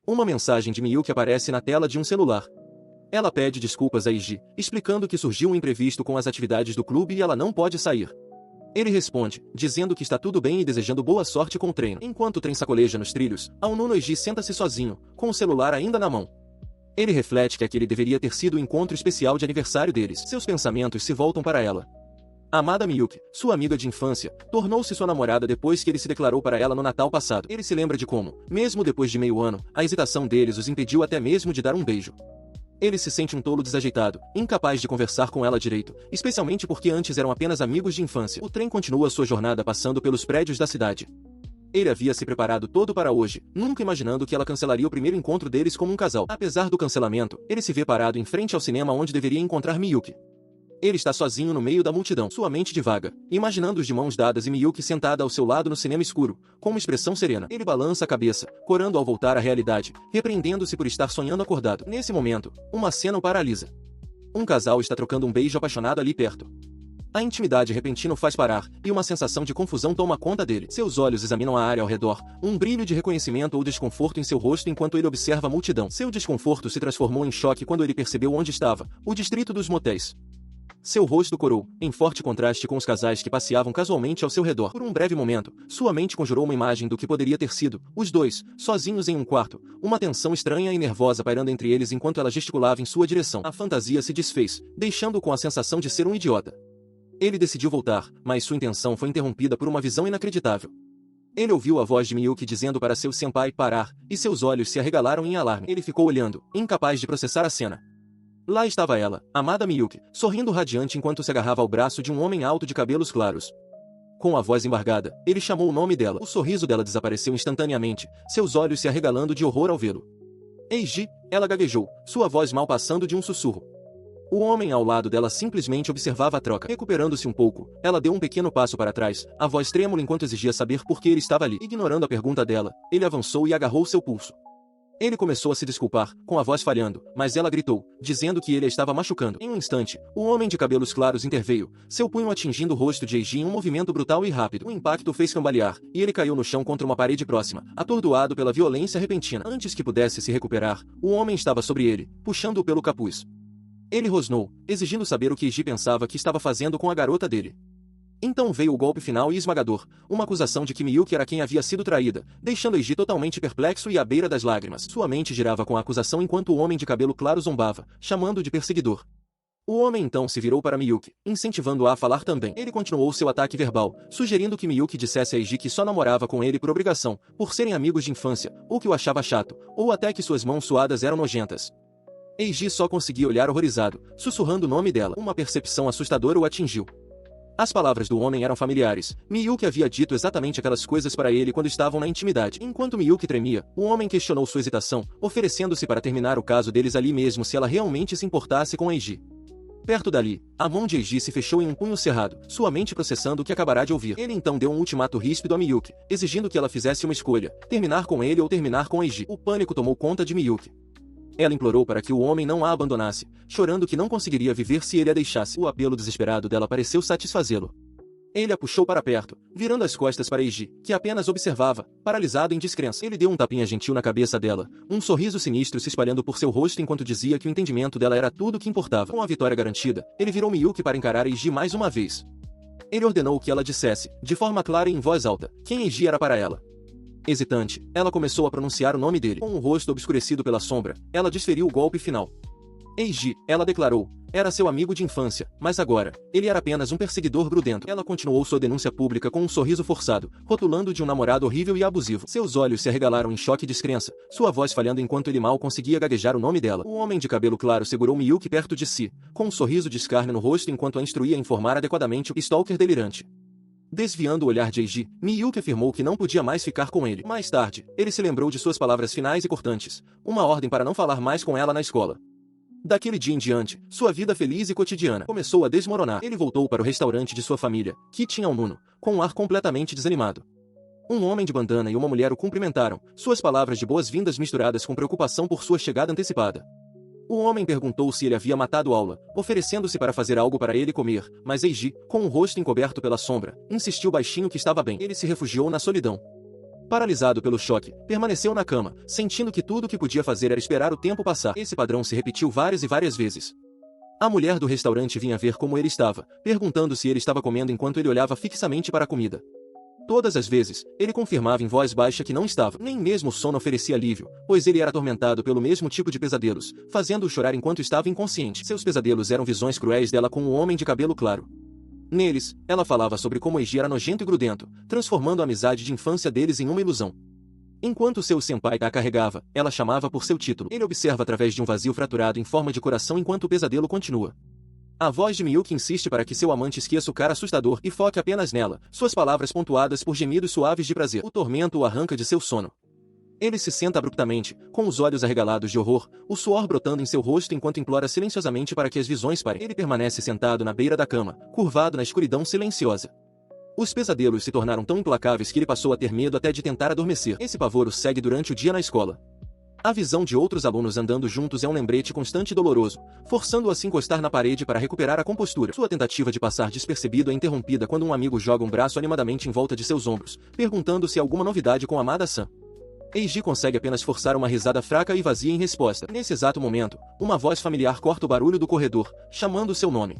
Uma mensagem de Miyuki aparece na tela de um celular. Ela pede desculpas a Eiji, explicando que surgiu um imprevisto com as atividades do clube e ela não pode sair. Ele responde, dizendo que está tudo bem e desejando boa sorte com o treino. Enquanto o trem sacoleja nos trilhos, ao nono Eiji senta-se sozinho, com o celular ainda na mão. Ele reflete que aquele deveria ter sido o encontro especial de aniversário deles. Seus pensamentos se voltam para ela. A amada Miyuki, sua amiga de infância, tornou-se sua namorada depois que ele se declarou para ela no Natal passado. Ele se lembra de como, mesmo depois de meio ano, a hesitação deles os impediu até mesmo de dar um beijo. Ele se sente um tolo desajeitado, incapaz de conversar com ela direito, especialmente porque antes eram apenas amigos de infância. O trem continua sua jornada passando pelos prédios da cidade. Ele havia se preparado todo para hoje, nunca imaginando que ela cancelaria o primeiro encontro deles como um casal. Apesar do cancelamento, ele se vê parado em frente ao cinema onde deveria encontrar Miyuki. Ele está sozinho no meio da multidão, sua mente divaga, imaginando-os de mãos dadas e Miyuki sentada ao seu lado no cinema escuro, com uma expressão serena. Ele balança a cabeça, corando ao voltar à realidade, repreendendo-se por estar sonhando acordado. Nesse momento, uma cena o paralisa. Um casal está trocando um beijo apaixonado ali perto. A intimidade repentina o faz parar, e uma sensação de confusão toma conta dele. Seus olhos examinam a área ao redor, um brilho de reconhecimento ou desconforto em seu rosto enquanto ele observa a multidão. Seu desconforto se transformou em choque quando ele percebeu onde estava, o distrito dos motéis. Seu rosto corou, em forte contraste com os casais que passeavam casualmente ao seu redor. Por um breve momento, sua mente conjurou uma imagem do que poderia ter sido, os dois, sozinhos em um quarto, uma tensão estranha e nervosa pairando entre eles enquanto ela gesticulava em sua direção. A fantasia se desfez, deixando-o com a sensação de ser um idiota. Ele decidiu voltar, mas sua intenção foi interrompida por uma visão inacreditável. Ele ouviu a voz de Miyuki dizendo para seu senpai parar, e seus olhos se arregalaram em alarme. Ele ficou olhando, incapaz de processar a cena. Lá estava ela, amada Miyuki, sorrindo radiante enquanto se agarrava ao braço de um homem alto de cabelos claros. Com a voz embargada, ele chamou o nome dela. O sorriso dela desapareceu instantaneamente, seus olhos se arregalando de horror ao vê-lo. Eiji, ela gaguejou, sua voz mal passando de um sussurro. O homem ao lado dela simplesmente observava a troca. Recuperando-se um pouco, ela deu um pequeno passo para trás, a voz trêmula enquanto exigia saber por que ele estava ali. Ignorando a pergunta dela, ele avançou e agarrou seu pulso. Ele começou a se desculpar, com a voz falhando, mas ela gritou, dizendo que ele a estava machucando. Em um instante, o homem de cabelos claros interveio, seu punho atingindo o rosto de Eiji em um movimento brutal e rápido. O impacto o fez cambalear, e ele caiu no chão contra uma parede próxima, atordoado pela violência repentina. Antes que pudesse se recuperar, o homem estava sobre ele, puxando-o pelo capuz. Ele rosnou, exigindo saber o que Eiji pensava que estava fazendo com a garota dele. Então veio o golpe final e esmagador, uma acusação de que Miyuki era quem havia sido traída, deixando Eiji totalmente perplexo e à beira das lágrimas. Sua mente girava com a acusação enquanto o homem de cabelo claro zombava, chamando-o de perseguidor. O homem então se virou para Miyuki, incentivando-a a falar também. Ele continuou seu ataque verbal, sugerindo que Miyuki dissesse a Eiji que só namorava com ele por obrigação, por serem amigos de infância, ou que o achava chato, ou até que suas mãos suadas eram nojentas. Eiji só conseguia olhar horrorizado, sussurrando o nome dela. Uma percepção assustadora o atingiu. As palavras do homem eram familiares. Miyuki havia dito exatamente aquelas coisas para ele quando estavam na intimidade. Enquanto Miyuki tremia, o homem questionou sua hesitação, oferecendo-se para terminar o caso deles ali mesmo se ela realmente se importasse com Eiji. Perto dali, a mão de Eiji se fechou em um punho cerrado, sua mente processando o que acabará de ouvir. Ele então deu um ultimato ríspido a Miyuki, exigindo que ela fizesse uma escolha, terminar com ele ou terminar com Eiji. O pânico tomou conta de Miyuki. Ela implorou para que o homem não a abandonasse, chorando que não conseguiria viver se ele a deixasse. O apelo desesperado dela pareceu satisfazê-lo. Ele a puxou para perto, virando as costas para Eiji, que apenas observava, paralisado em descrença. Ele deu um tapinha gentil na cabeça dela, um sorriso sinistro se espalhando por seu rosto enquanto dizia que o entendimento dela era tudo o que importava. Com a vitória garantida, ele virou Miyuki para encarar Eiji mais uma vez. Ele ordenou que ela dissesse, de forma clara e em voz alta, quem Eiji era para ela. Hesitante, ela começou a pronunciar o nome dele. Com o rosto obscurecido pela sombra, ela desferiu o golpe final. Eiji, ela declarou, era seu amigo de infância, mas agora, ele era apenas um perseguidor grudento. Ela continuou sua denúncia pública com um sorriso forçado, rotulando de um namorado horrível e abusivo. Seus olhos se arregalaram em choque e descrença, sua voz falhando enquanto ele mal conseguia gaguejar o nome dela. O homem de cabelo claro segurou Miyuki perto de si, com um sorriso de escárnio no rosto enquanto a instruía a informar adequadamente o stalker delirante. Desviando o olhar de Eiji, Miyuki afirmou que não podia mais ficar com ele. Mais tarde, ele se lembrou de suas palavras finais e cortantes, uma ordem para não falar mais com ela na escola. Daquele dia em diante, sua vida feliz e cotidiana começou a desmoronar. Ele voltou para o restaurante de sua família, que tinha um Nuno, com um ar completamente desanimado. Um homem de bandana e uma mulher o cumprimentaram, suas palavras de boas-vindas misturadas com preocupação por sua chegada antecipada. O homem perguntou se ele havia matado Aula, oferecendo-se para fazer algo para ele comer, mas Eiji, com o rosto encoberto pela sombra, insistiu baixinho que estava bem. Ele se refugiou na solidão. Paralisado pelo choque, permaneceu na cama, sentindo que tudo o que podia fazer era esperar o tempo passar. Esse padrão se repetiu várias e várias vezes. A mulher do restaurante vinha ver como ele estava, perguntando se ele estava comendo enquanto ele olhava fixamente para a comida. Todas as vezes, ele confirmava em voz baixa que não estava. Nem mesmo o sono oferecia alívio, pois ele era atormentado pelo mesmo tipo de pesadelos, fazendo-o chorar enquanto estava inconsciente. Seus pesadelos eram visões cruéis dela com um homem de cabelo claro. Neles, ela falava sobre como Eiji era nojento e grudento, transformando a amizade de infância deles em uma ilusão. Enquanto seu senpai a carregava, ela chamava por seu título. Ele observa através de um vazio fraturado em forma de coração enquanto o pesadelo continua. A voz de Miyuki insiste para que seu amante esqueça o cara assustador e foque apenas nela, suas palavras pontuadas por gemidos suaves de prazer. O tormento o arranca de seu sono. Ele se senta abruptamente, com os olhos arregalados de horror, o suor brotando em seu rosto enquanto implora silenciosamente para que as visões parem. Ele permanece sentado na beira da cama, curvado na escuridão silenciosa. Os pesadelos se tornaram tão implacáveis que ele passou a ter medo até de tentar adormecer. Esse pavor o segue durante o dia na escola. A visão de outros alunos andando juntos é um lembrete constante e doloroso, forçando-o a se encostar na parede para recuperar a compostura. Sua tentativa de passar despercebido é interrompida quando um amigo joga um braço animadamente em volta de seus ombros, perguntando se há alguma novidade com Amada-san. Eiji consegue apenas forçar uma risada fraca e vazia em resposta. Nesse exato momento, uma voz familiar corta o barulho do corredor, chamando seu nome.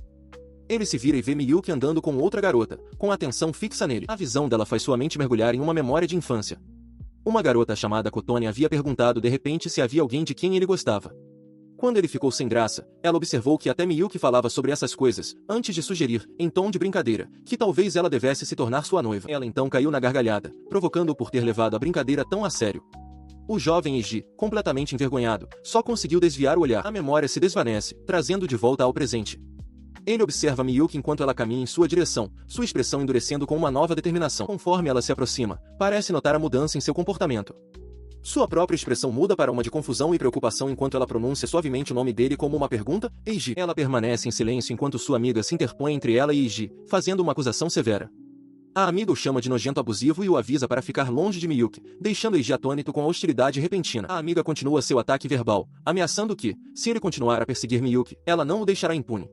Ele se vira e vê Miyuki andando com outra garota, com a atenção fixa nele. A visão dela faz sua mente mergulhar em uma memória de infância. Uma garota chamada Kotone havia perguntado de repente se havia alguém de quem ele gostava. Quando ele ficou sem graça, ela observou que até Miyuki falava sobre essas coisas, antes de sugerir, em tom de brincadeira, que talvez ela devesse se tornar sua noiva. Ela então caiu na gargalhada, provocando-o por ter levado a brincadeira tão a sério. O jovem Eiji, completamente envergonhado, só conseguiu desviar o olhar. A memória se desvanece, trazendo de volta ao presente. Ele observa Miyuki enquanto ela caminha em sua direção, sua expressão endurecendo com uma nova determinação. Conforme ela se aproxima, parece notar a mudança em seu comportamento. Sua própria expressão muda para uma de confusão e preocupação enquanto ela pronuncia suavemente o nome dele como uma pergunta, Eiji. Ela permanece em silêncio enquanto sua amiga se interpõe entre ela e Eiji, fazendo uma acusação severa. A amiga o chama de nojento abusivo e o avisa para ficar longe de Miyuki, deixando Eiji atônito com a hostilidade repentina. A amiga continua seu ataque verbal, ameaçando que, se ele continuar a perseguir Miyuki, ela não o deixará impune.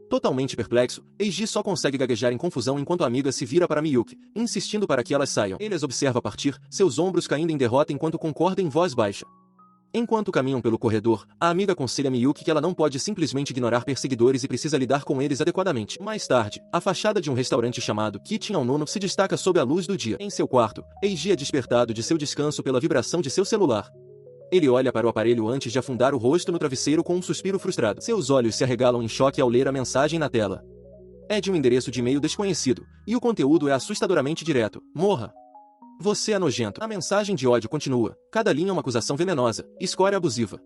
Totalmente perplexo, Eiji só consegue gaguejar em confusão enquanto a amiga se vira para Miyuki, insistindo para que elas saiam. Ele as observa partir, seus ombros caindo em derrota enquanto concorda em voz baixa. Enquanto caminham pelo corredor, a amiga aconselha Miyuki que ela não pode simplesmente ignorar perseguidores e precisa lidar com eles adequadamente. Mais tarde, a fachada de um restaurante chamado Kitchen ao Nono se destaca sob a luz do dia. Em seu quarto, Eiji é despertado de seu descanso pela vibração de seu celular. Ele olha para o aparelho antes de afundar o rosto no travesseiro com um suspiro frustrado. Seus olhos se arregalam em choque ao ler a mensagem na tela. É de um endereço de e-mail desconhecido, e o conteúdo é assustadoramente direto. Morra! Você é nojento. A mensagem de ódio continua. Cada linha é uma acusação venenosa, escória abusiva.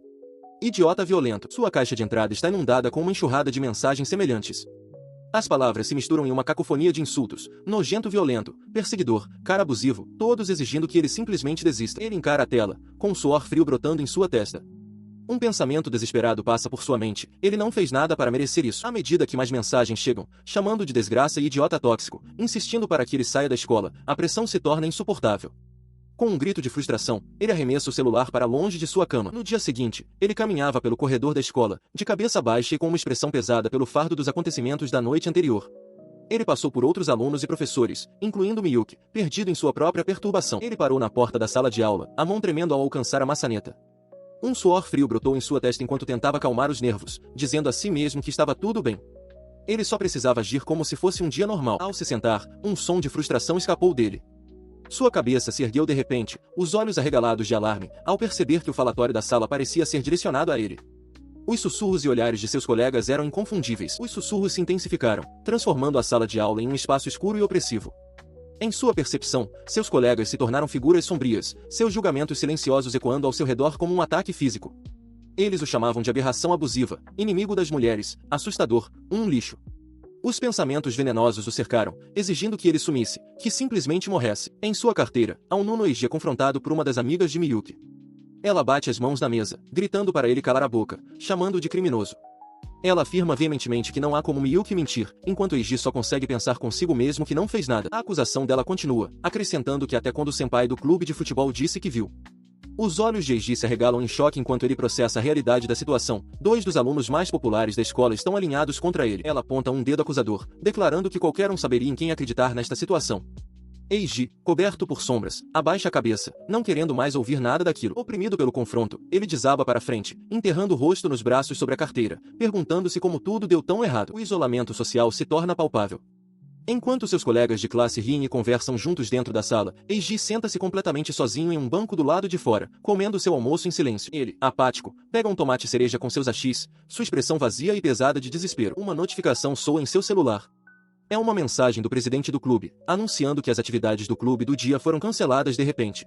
Idiota violento. Sua caixa de entrada está inundada com uma enxurrada de mensagens semelhantes. As palavras se misturam em uma cacofonia de insultos, nojento violento, perseguidor, cara abusivo, todos exigindo que ele simplesmente desista. Ele encara a tela, com um suor frio brotando em sua testa. Um pensamento desesperado passa por sua mente, ele não fez nada para merecer isso. À medida que mais mensagens chegam, chamando de desgraça e idiota tóxico, insistindo para que ele saia da escola, a pressão se torna insuportável. Com um grito de frustração, ele arremessa o celular para longe de sua cama. No dia seguinte, ele caminhava pelo corredor da escola, de cabeça baixa e com uma expressão pesada pelo fardo dos acontecimentos da noite anterior. Ele passou por outros alunos e professores, incluindo Miyuki, perdido em sua própria perturbação. Ele parou na porta da sala de aula, a mão tremendo ao alcançar a maçaneta. Um suor frio brotou em sua testa enquanto tentava acalmar os nervos, dizendo a si mesmo que estava tudo bem. Ele só precisava agir como se fosse um dia normal. Ao se sentar, um som de frustração escapou dele. Sua cabeça se ergueu de repente, os olhos arregalados de alarme, ao perceber que o falatório da sala parecia ser direcionado a ele. Os sussurros e olhares de seus colegas eram inconfundíveis. Os sussurros se intensificaram, transformando a sala de aula em um espaço escuro e opressivo. Em sua percepção, seus colegas se tornaram figuras sombrias, seus julgamentos silenciosos ecoando ao seu redor como um ataque físico. Eles o chamavam de aberração abusiva, inimigo das mulheres, assustador, um lixo. Os pensamentos venenosos o cercaram, exigindo que ele sumisse, que simplesmente morresse. Em sua carteira, Aonuno Eiji é confrontado por uma das amigas de Miyuki. Ela bate as mãos na mesa, gritando para ele calar a boca, chamando-o de criminoso. Ela afirma veementemente que não há como Miyuki mentir, enquanto Eiji só consegue pensar consigo mesmo que não fez nada. A acusação dela continua, acrescentando que até quando o senpai do clube de futebol disse que viu. Os olhos de Eiji se arregalam em choque enquanto ele processa a realidade da situação. Dois dos alunos mais populares da escola estão alinhados contra ele. Ela aponta um dedo acusador, declarando que qualquer um saberia em quem acreditar nesta situação. Eiji, coberto por sombras, abaixa a cabeça, não querendo mais ouvir nada daquilo. Oprimido pelo confronto, ele desaba para frente, enterrando o rosto nos braços sobre a carteira, perguntando-se como tudo deu tão errado. O isolamento social se torna palpável. Enquanto seus colegas de classe riem e conversam juntos dentro da sala, Eiji senta-se completamente sozinho em um banco do lado de fora, comendo seu almoço em silêncio. Ele, apático, pega um tomate cereja com seus hachis, sua expressão vazia e pesada de desespero. Uma notificação soa em seu celular. É uma mensagem do presidente do clube, anunciando que as atividades do clube do dia foram canceladas de repente.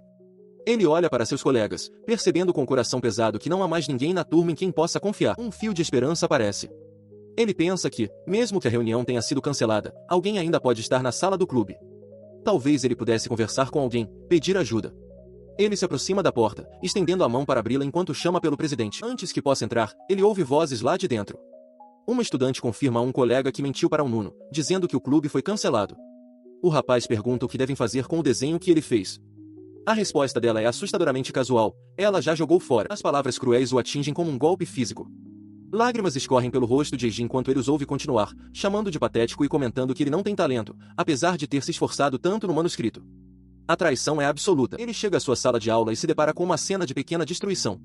Ele olha para seus colegas, percebendo com o coração pesado que não há mais ninguém na turma em quem possa confiar. Um fio de esperança aparece. Ele pensa que, mesmo que a reunião tenha sido cancelada, alguém ainda pode estar na sala do clube. Talvez ele pudesse conversar com alguém, pedir ajuda. Ele se aproxima da porta, estendendo a mão para abri-la enquanto chama pelo presidente. Antes que possa entrar, ele ouve vozes lá de dentro. Uma estudante confirma a um colega que mentiu para um Nuno, dizendo que o clube foi cancelado. O rapaz pergunta o que devem fazer com o desenho que ele fez. A resposta dela é assustadoramente casual, ela já jogou fora. As palavras cruéis o atingem como um golpe físico. Lágrimas escorrem pelo rosto de Eiji enquanto ele os ouve continuar, chamando de patético e comentando que ele não tem talento, apesar de ter se esforçado tanto no manuscrito. A traição é absoluta. Ele chega à sua sala de aula e se depara com uma cena de pequena destruição.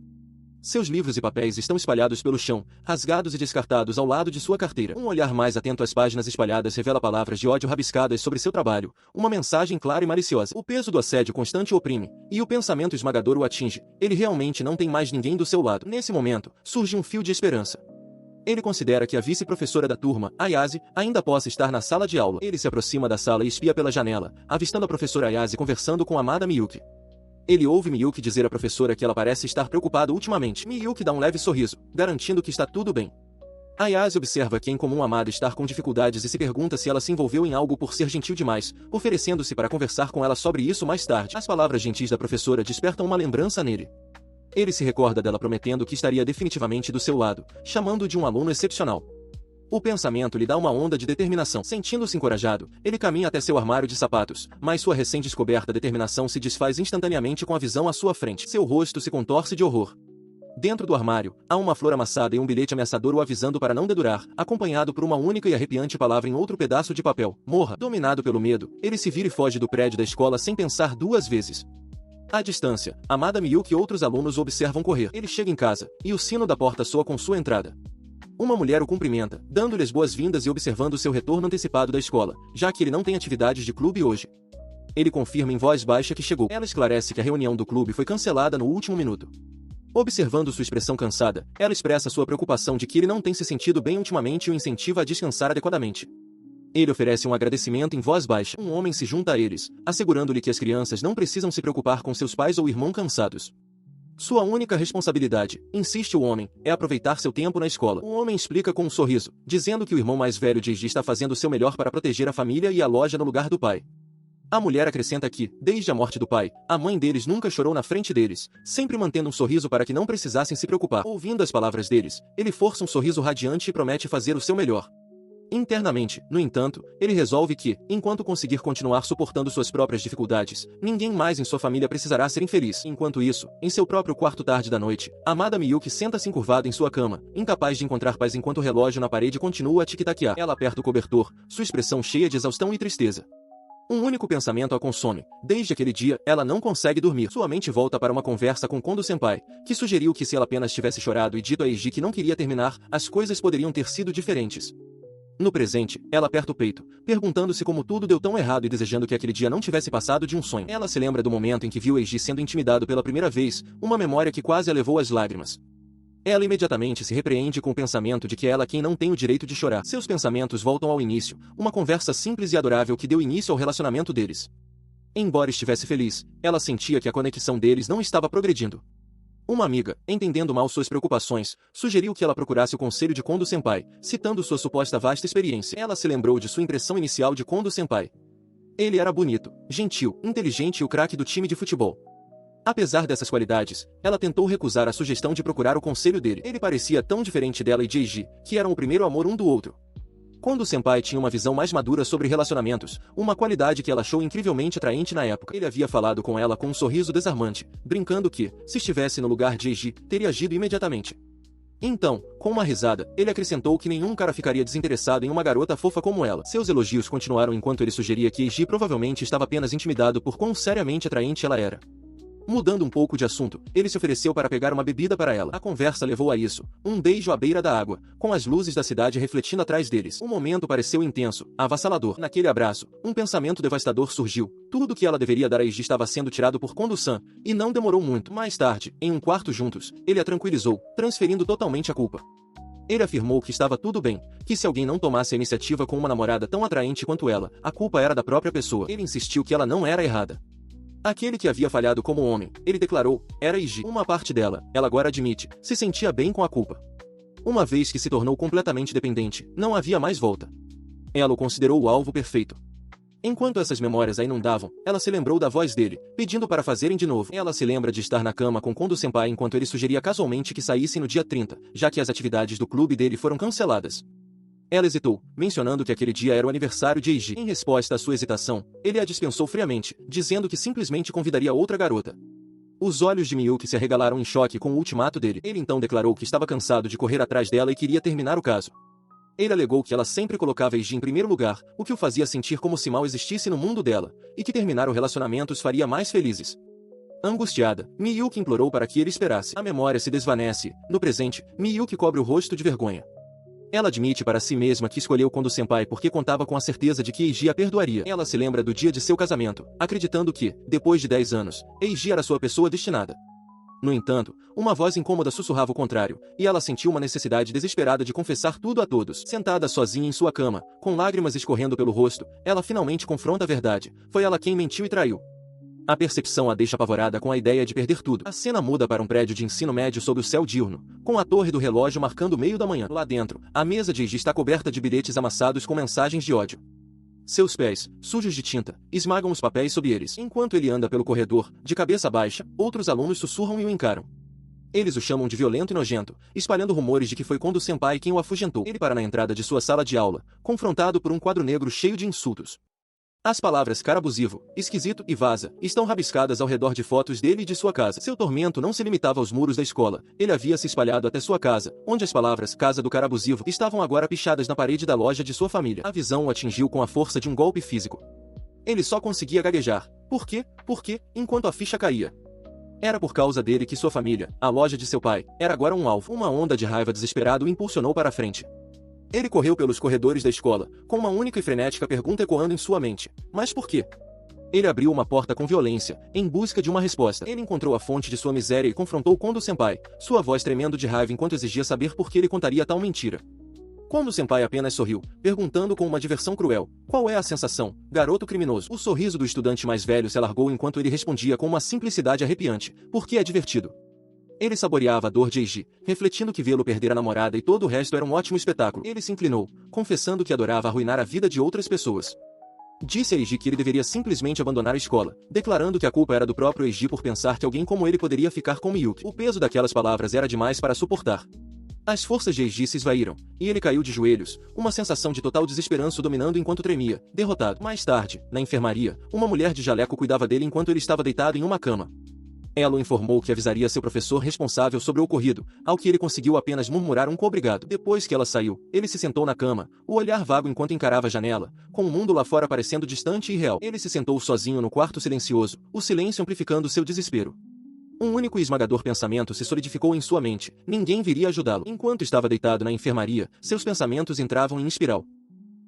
Seus livros e papéis estão espalhados pelo chão, rasgados e descartados ao lado de sua carteira. Um olhar mais atento às páginas espalhadas revela palavras de ódio rabiscadas sobre seu trabalho, uma mensagem clara e maliciosa. O peso do assédio constante o oprime, e o pensamento esmagador o atinge. Ele realmente não tem mais ninguém do seu lado. Nesse momento, surge um fio de esperança. Ele considera que a vice-professora da turma, Ayase, ainda possa estar na sala de aula. Ele se aproxima da sala e espia pela janela, avistando a professora Ayase conversando com a amada Miyuki. Ele ouve Miyuki dizer à professora que ela parece estar preocupada ultimamente. Miyuki dá um leve sorriso, garantindo que está tudo bem. Ayase observa que em comum Amada estar com dificuldades e se pergunta se ela se envolveu em algo por ser gentil demais, oferecendo-se para conversar com ela sobre isso mais tarde. As palavras gentis da professora despertam uma lembrança nele. Ele se recorda dela prometendo que estaria definitivamente do seu lado, chamando-o de um aluno excepcional. O pensamento lhe dá uma onda de determinação. Sentindo-se encorajado, ele caminha até seu armário de sapatos, mas sua recém-descoberta determinação se desfaz instantaneamente com a visão à sua frente. Seu rosto se contorce de horror. Dentro do armário, há uma flor amassada e um bilhete ameaçador o avisando para não dedurar, acompanhado por uma única e arrepiante palavra em outro pedaço de papel: morra. Dominado pelo medo, ele se vira e foge do prédio da escola sem pensar duas vezes. À distância, Amada Miyuki e outros alunos o observam correr. Ele chega em casa, e o sino da porta soa com sua entrada. Uma mulher o cumprimenta, dando-lhe as boas-vindas e observando seu retorno antecipado da escola, já que ele não tem atividades de clube hoje. Ele confirma em voz baixa que chegou. Ela esclarece que a reunião do clube foi cancelada no último minuto. Observando sua expressão cansada, ela expressa sua preocupação de que ele não tem se sentido bem ultimamente e o incentiva a descansar adequadamente. Ele oferece um agradecimento em voz baixa. Um homem se junta a eles, assegurando-lhe que as crianças não precisam se preocupar com seus pais ou irmão cansados. Sua única responsabilidade, insiste o homem, é aproveitar seu tempo na escola. O homem explica com um sorriso, dizendo que o irmão mais velho de Eiji está fazendo seu melhor para proteger a família e a loja no lugar do pai. A mulher acrescenta que, desde a morte do pai, a mãe deles nunca chorou na frente deles, sempre mantendo um sorriso para que não precisassem se preocupar. Ouvindo as palavras deles, ele força um sorriso radiante e promete fazer o seu melhor. Internamente, no entanto, ele resolve que, enquanto conseguir continuar suportando suas próprias dificuldades, ninguém mais em sua família precisará ser infeliz. Enquanto isso, em seu próprio quarto tarde da noite, Amada Miyuki senta-se encurvada em sua cama, incapaz de encontrar paz enquanto o relógio na parede continua a tic-taquear. Ela aperta o cobertor, sua expressão cheia de exaustão e tristeza. Um único pensamento a consome. Desde aquele dia, ela não consegue dormir. Sua mente volta para uma conversa com Kondo-senpai, que sugeriu que se ela apenas tivesse chorado e dito a Eiji que não queria terminar, as coisas poderiam ter sido diferentes. No presente, ela aperta o peito, perguntando-se como tudo deu tão errado e desejando que aquele dia não tivesse passado de um sonho. Ela se lembra do momento em que viu Eiji sendo intimidado pela primeira vez, uma memória que quase a levou às lágrimas. Ela imediatamente se repreende com o pensamento de que ela é quem não tem o direito de chorar. Seus pensamentos voltam ao início, uma conversa simples e adorável que deu início ao relacionamento deles. Embora estivesse feliz, ela sentia que a conexão deles não estava progredindo. Uma amiga, entendendo mal suas preocupações, sugeriu que ela procurasse o conselho de Kondo-senpai, citando sua suposta vasta experiência. Ela se lembrou de sua impressão inicial de Kondo-senpai. Ele era bonito, gentil, inteligente e o craque do time de futebol. Apesar dessas qualidades, ela tentou recusar a sugestão de procurar o conselho dele. Ele parecia tão diferente dela e de Eiji, que eram o primeiro amor um do outro. Kondo-senpai tinha uma visão mais madura sobre relacionamentos, uma qualidade que ela achou incrivelmente atraente na época. Ele havia falado com ela com um sorriso desarmante, brincando que, se estivesse no lugar de Eiji, teria agido imediatamente. Então, com uma risada, ele acrescentou que nenhum cara ficaria desinteressado em uma garota fofa como ela. Seus elogios continuaram enquanto ele sugeria que Eiji provavelmente estava apenas intimidado por quão seriamente atraente ela era. Mudando um pouco de assunto, ele se ofereceu para pegar uma bebida para ela. A conversa levou a isso, um beijo à beira da água, com as luzes da cidade refletindo atrás deles. O momento pareceu intenso, avassalador. Naquele abraço, um pensamento devastador surgiu. Tudo que ela deveria dar a Eiji estava sendo tirado por Kondo-san, e não demorou muito. Mais tarde, em um quarto juntos, ele a tranquilizou, transferindo totalmente a culpa. Ele afirmou que estava tudo bem, que se alguém não tomasse a iniciativa com uma namorada tão atraente quanto ela, a culpa era da própria pessoa. Ele insistiu que ela não era errada. Aquele que havia falhado como homem, ele declarou, era Eiji. Uma parte dela, ela agora admite, se sentia bem com a culpa. Uma vez que se tornou completamente dependente, não havia mais volta. Ela o considerou o alvo perfeito. Enquanto essas memórias a inundavam, ela se lembrou da voz dele, pedindo para fazerem de novo. Ela se lembra de estar na cama com Kondo-senpai enquanto ele sugeria casualmente que saíssem no dia 30, já que as atividades do clube dele foram canceladas. Ela hesitou, mencionando que aquele dia era o aniversário de Eiji. Em resposta à sua hesitação, ele a dispensou friamente, dizendo que simplesmente convidaria outra garota. Os olhos de Miyuki se arregalaram em choque com o ultimato dele. Ele então declarou que estava cansado de correr atrás dela e queria terminar o caso. Ele alegou que ela sempre colocava Eiji em primeiro lugar, o que o fazia sentir como se mal existisse no mundo dela, e que terminar o relacionamento os faria mais felizes. Angustiada, Miyuki implorou para que ele esperasse. A memória se desvanece. No presente, Miyuki cobre o rosto de vergonha. Ela admite para si mesma que escolheu Kondo-senpai porque contava com a certeza de que Eiji a perdoaria. Ela se lembra do dia de seu casamento, acreditando que, depois de 10 anos, Eiji era sua pessoa destinada. No entanto, uma voz incômoda sussurrava o contrário, e ela sentiu uma necessidade desesperada de confessar tudo a todos. Sentada sozinha em sua cama, com lágrimas escorrendo pelo rosto, ela finalmente confronta a verdade. Foi ela quem mentiu e traiu. A percepção a deixa apavorada com a ideia de perder tudo. A cena muda para um prédio de ensino médio sob o céu diurno, com a torre do relógio marcando o meio da manhã. Lá dentro, a mesa de Eiji está coberta de bilhetes amassados com mensagens de ódio. Seus pés, sujos de tinta, esmagam os papéis sob eles. Enquanto ele anda pelo corredor, de cabeça baixa, outros alunos sussurram e o encaram. Eles o chamam de violento e nojento, espalhando rumores de que foi Kondo-senpai quem o afugentou. Ele para na entrada de sua sala de aula, confrontado por um quadro negro cheio de insultos. As palavras cara abusivo, esquisito e vaza estão rabiscadas ao redor de fotos dele e de sua casa. Seu tormento não se limitava aos muros da escola. Ele havia se espalhado até sua casa, onde as palavras casa do cara abusivo estavam agora pichadas na parede da loja de sua família. A visão o atingiu com a força de um golpe físico. Ele só conseguia gaguejar. Por quê? Por quê? Enquanto a ficha caía. Era por causa dele que sua família, a loja de seu pai, era agora um alvo. Uma onda de raiva desesperado o impulsionou para a frente. Ele correu pelos corredores da escola, com uma única e frenética pergunta ecoando em sua mente. Mas por quê? Ele abriu uma porta com violência, em busca de uma resposta. Ele encontrou a fonte de sua miséria e confrontou Kondo-senpai, sua voz tremendo de raiva enquanto exigia saber por que ele contaria tal mentira. Kondo-senpai apenas sorriu, perguntando com uma diversão cruel, qual é a sensação, garoto criminoso? O sorriso do estudante mais velho se alargou enquanto ele respondia com uma simplicidade arrepiante, porque é divertido. Ele saboreava a dor de Eiji, refletindo que vê-lo perder a namorada e todo o resto era um ótimo espetáculo. Ele se inclinou, confessando que adorava arruinar a vida de outras pessoas. Disse a Eiji que ele deveria simplesmente abandonar a escola, declarando que a culpa era do próprio Eiji por pensar que alguém como ele poderia ficar com Miyuki. O peso daquelas palavras era demais para suportar. As forças de Eiji se esvaíram, e ele caiu de joelhos, uma sensação de total desesperança o dominando enquanto tremia, derrotado. Mais tarde, na enfermaria, uma mulher de jaleco cuidava dele enquanto ele estava deitado em uma cama. Ela o informou que avisaria seu professor responsável sobre o ocorrido, ao que ele conseguiu apenas murmurar um obrigado. Depois que ela saiu, ele se sentou na cama, o olhar vago enquanto encarava a janela, com o mundo lá fora parecendo distante e irreal. Ele se sentou sozinho no quarto silencioso, o silêncio amplificando seu desespero. Um único e esmagador pensamento se solidificou em sua mente: ninguém viria ajudá-lo. Enquanto estava deitado na enfermaria, seus pensamentos entravam em espiral.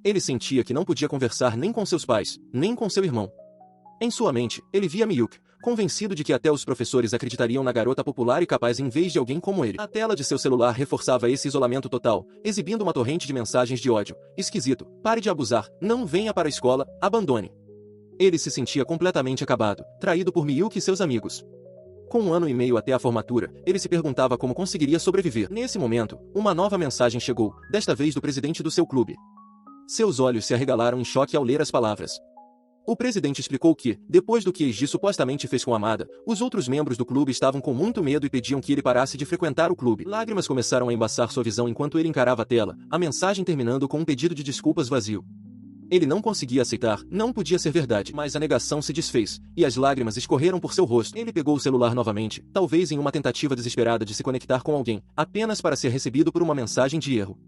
Ele sentia que não podia conversar nem com seus pais, nem com seu irmão. Em sua mente, ele via Miyuki, convencido de que até os professores acreditariam na garota popular e capaz em vez de alguém como ele. A tela de seu celular reforçava esse isolamento total, exibindo uma torrente de mensagens de ódio. Esquisito, pare de abusar, não venha para a escola, abandone. Ele se sentia completamente acabado, traído por Miyuki e seus amigos. Com 1 ano e meio até a formatura, ele se perguntava como conseguiria sobreviver. Nesse momento, uma nova mensagem chegou, desta vez do presidente do seu clube. Seus olhos se arregalaram em choque ao ler as palavras. O presidente explicou que, depois do que Eiji supostamente fez com Amada, os outros membros do clube estavam com muito medo e pediam que ele parasse de frequentar o clube. Lágrimas começaram a embaçar sua visão enquanto ele encarava a tela, a mensagem terminando com um pedido de desculpas vazio. Ele não conseguia aceitar, não podia ser verdade, mas a negação se desfez, e as lágrimas escorreram por seu rosto. Ele pegou o celular novamente, talvez em uma tentativa desesperada de se conectar com alguém, apenas para ser recebido por uma mensagem de erro.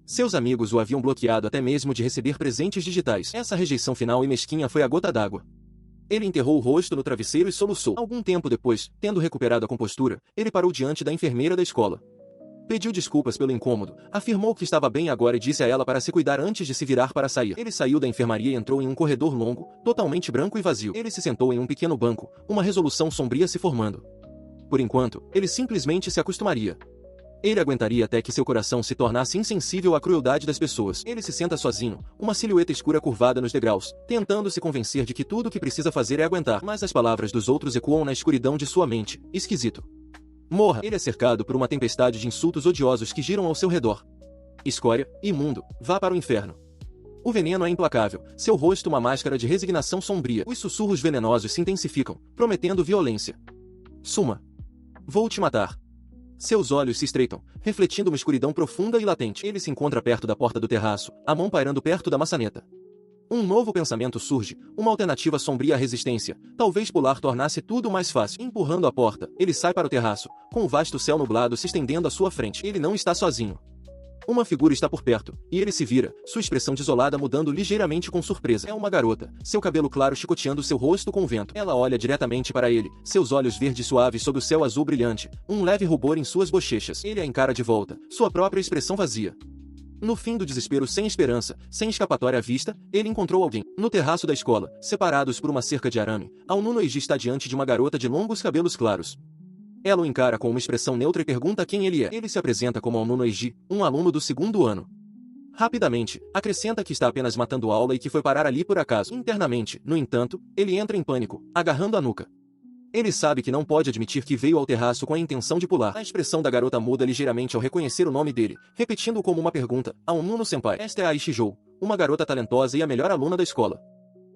Seus amigos o haviam bloqueado até mesmo de receber presentes digitais. Essa rejeição final e mesquinha foi a gota d'água. Ele enterrou o rosto no travesseiro e soluçou. Algum tempo depois, tendo recuperado a compostura, ele parou diante da enfermeira da escola. Pediu desculpas pelo incômodo, afirmou que estava bem agora e disse a ela para se cuidar antes de se virar para sair. Ele saiu da enfermaria e entrou em um corredor longo, totalmente branco e vazio. Ele se sentou em um pequeno banco, uma resolução sombria se formando. Por enquanto, ele simplesmente se acostumaria. Ele aguentaria até que seu coração se tornasse insensível à crueldade das pessoas. Ele se senta sozinho, uma silhueta escura curvada nos degraus, tentando se convencer de que tudo o que precisa fazer é aguentar. Mas as palavras dos outros ecoam na escuridão de sua mente. Esquisito. Morra. Ele é cercado por uma tempestade de insultos odiosos que giram ao seu redor. Escória, imundo, vá para o inferno. O veneno é implacável, seu rosto uma máscara de resignação sombria. Os sussurros venenosos se intensificam, prometendo violência. Suma. Vou te matar. Seus olhos se estreitam, refletindo uma escuridão profunda e latente. Ele se encontra perto da porta do terraço, a mão pairando perto da maçaneta. Um novo pensamento surge, uma alternativa sombria à resistência. Talvez pular tornasse tudo mais fácil. Empurrando a porta, ele sai para o terraço, com o vasto céu nublado se estendendo à sua frente. Ele não está sozinho. Uma figura está por perto, e ele se vira, sua expressão desolada mudando ligeiramente com surpresa. É uma garota, seu cabelo claro chicoteando seu rosto com o vento. Ela olha diretamente para ele, seus olhos verdes suaves sob o céu azul brilhante, um leve rubor em suas bochechas. Ele a encara de volta, sua própria expressão vazia. No fim do desespero sem esperança, sem escapatória à vista, ele encontrou alguém. No terraço da escola, separados por uma cerca de arame, Aonuno Eiji está diante de uma garota de longos cabelos claros. Ela o encara com uma expressão neutra e pergunta quem ele é. Ele se apresenta como Aonuno Eiji, um aluno do 2º ano. Rapidamente, acrescenta que está apenas matando aula e que foi parar ali por acaso. Internamente, no entanto, ele entra em pânico, agarrando a nuca. Ele sabe que não pode admitir que veio ao terraço com a intenção de pular. A expressão da garota muda ligeiramente ao reconhecer o nome dele, repetindo como uma pergunta, Aonuno-senpai. Esta é a Aishijou, uma garota talentosa e a melhor aluna da escola.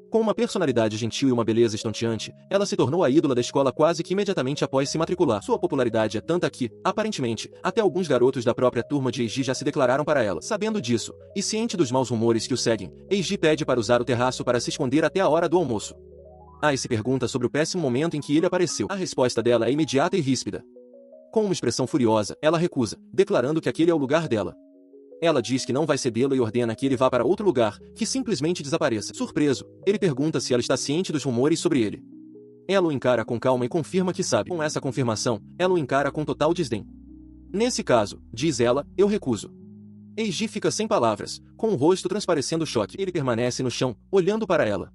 Com uma personalidade gentil e uma beleza estonteante, ela se tornou a ídola da escola quase que imediatamente após se matricular. Sua popularidade é tanta que, aparentemente, até alguns garotos da própria turma de Eiji já se declararam para ela. Sabendo disso, e ciente dos maus rumores que o seguem, Eiji pede para usar o terraço para se esconder até a hora do almoço. Ai se pergunta sobre o péssimo momento em que ele apareceu. A resposta dela é imediata e ríspida. Com uma expressão furiosa, ela recusa, declarando que aquele é o lugar dela. Ela diz que não vai cedê-lo e ordena que ele vá para outro lugar, que simplesmente desapareça. Surpreso, ele pergunta se ela está ciente dos rumores sobre ele. Ela o encara com calma e confirma que sabe. Com essa confirmação, ela o encara com total desdém. Nesse caso, diz ela, eu recuso. Eiji fica sem palavras, com o rosto transparecendo choque. Ele permanece no chão, olhando para ela.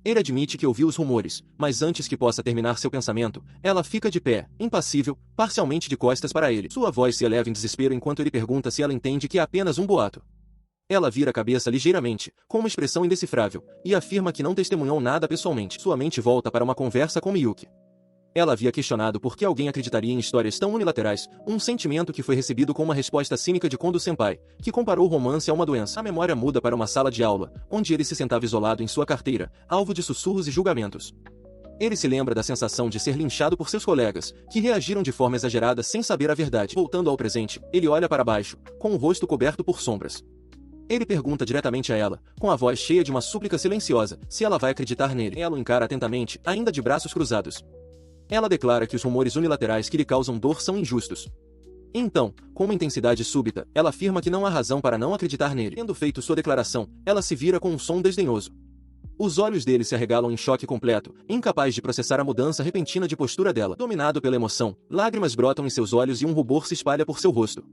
Ele admite que ouviu os rumores, mas antes que possa terminar seu pensamento, ela fica de pé, impassível, parcialmente de costas para ele. Sua voz se eleva em desespero enquanto ele pergunta se ela entende que é apenas um boato. Ela vira a cabeça ligeiramente, com uma expressão indecifrável, e afirma que não testemunhou nada pessoalmente. Sua mente volta para uma conversa com Miyuki. Ela havia questionado por que alguém acreditaria em histórias tão unilaterais, um sentimento que foi recebido com uma resposta cínica de Kondo-senpai, que comparou o romance a uma doença. A memória muda para uma sala de aula, onde ele se sentava isolado em sua carteira, alvo de sussurros e julgamentos. Ele se lembra da sensação de ser linchado por seus colegas, que reagiram de forma exagerada sem saber a verdade. Voltando ao presente, ele olha para baixo, com o rosto coberto por sombras. Ele pergunta diretamente a ela, com a voz cheia de uma súplica silenciosa, se ela vai acreditar nele. Ela o encara atentamente, ainda de braços cruzados. Ela declara que os rumores unilaterais que lhe causam dor são injustos. Então, com uma intensidade súbita, ela afirma que não há razão para não acreditar nele. Tendo feito sua declaração, ela se vira com um som desdenhoso. Os olhos dele se arregalam em choque completo, incapaz de processar a mudança repentina de postura dela. Dominado pela emoção, lágrimas brotam em seus olhos e um rubor se espalha por seu rosto.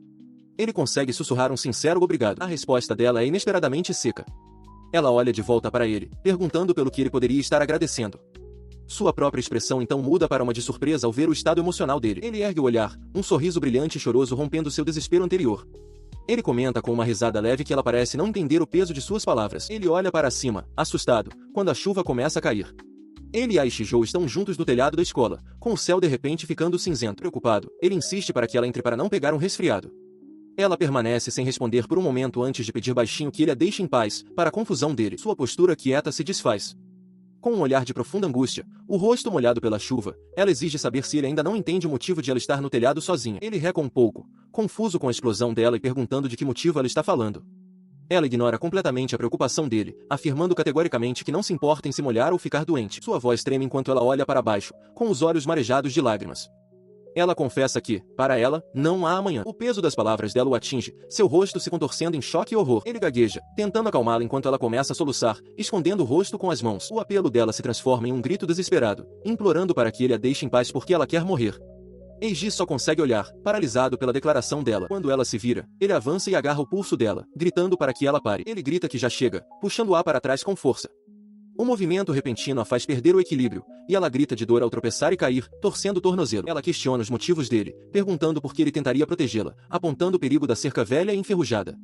Ele consegue sussurrar um sincero obrigado. A resposta dela é inesperadamente seca. Ela olha de volta para ele, perguntando pelo que ele poderia estar agradecendo. Sua própria expressão então muda para uma de surpresa ao ver o estado emocional dele. Ele ergue o olhar, um sorriso brilhante e choroso rompendo seu desespero anterior. Ele comenta com uma risada leve que ela parece não entender o peso de suas palavras. Ele olha para cima, assustado, quando a chuva começa a cair. Ele e Aishijou estão juntos no telhado da escola, com o céu de repente ficando cinzento. Preocupado, ele insiste para que ela entre para não pegar um resfriado. Ela permanece sem responder por um momento antes de pedir baixinho que ele a deixe em paz, para a confusão dele. Sua postura quieta se desfaz. Com um olhar de profunda angústia, o rosto molhado pela chuva, ela exige saber se ele ainda não entende o motivo de ela estar no telhado sozinha. Ele reca um pouco, confuso com a explosão dela e perguntando de que motivo ela está falando. Ela ignora completamente a preocupação dele, afirmando categoricamente que não se importa em se molhar ou ficar doente. Sua voz treme enquanto ela olha para baixo, com os olhos marejados de lágrimas. Ela confessa que, para ela, não há amanhã. O peso das palavras dela o atinge, seu rosto se contorcendo em choque e horror. Ele gagueja, tentando acalmá-la enquanto ela começa a soluçar, escondendo o rosto com as mãos. O apelo dela se transforma em um grito desesperado, implorando para que ele a deixe em paz porque ela quer morrer. Eiji só consegue olhar, paralisado pela declaração dela. Quando ela se vira, ele avança e agarra o pulso dela, gritando para que ela pare. Ele grita que já chega, puxando-a para trás com força. O movimento repentino a faz perder o equilíbrio, e ela grita de dor ao tropeçar e cair, torcendo o tornozelo. Ela questiona os motivos dele, perguntando por que ele tentaria protegê-la, apontando o perigo da cerca velha e enferrujada.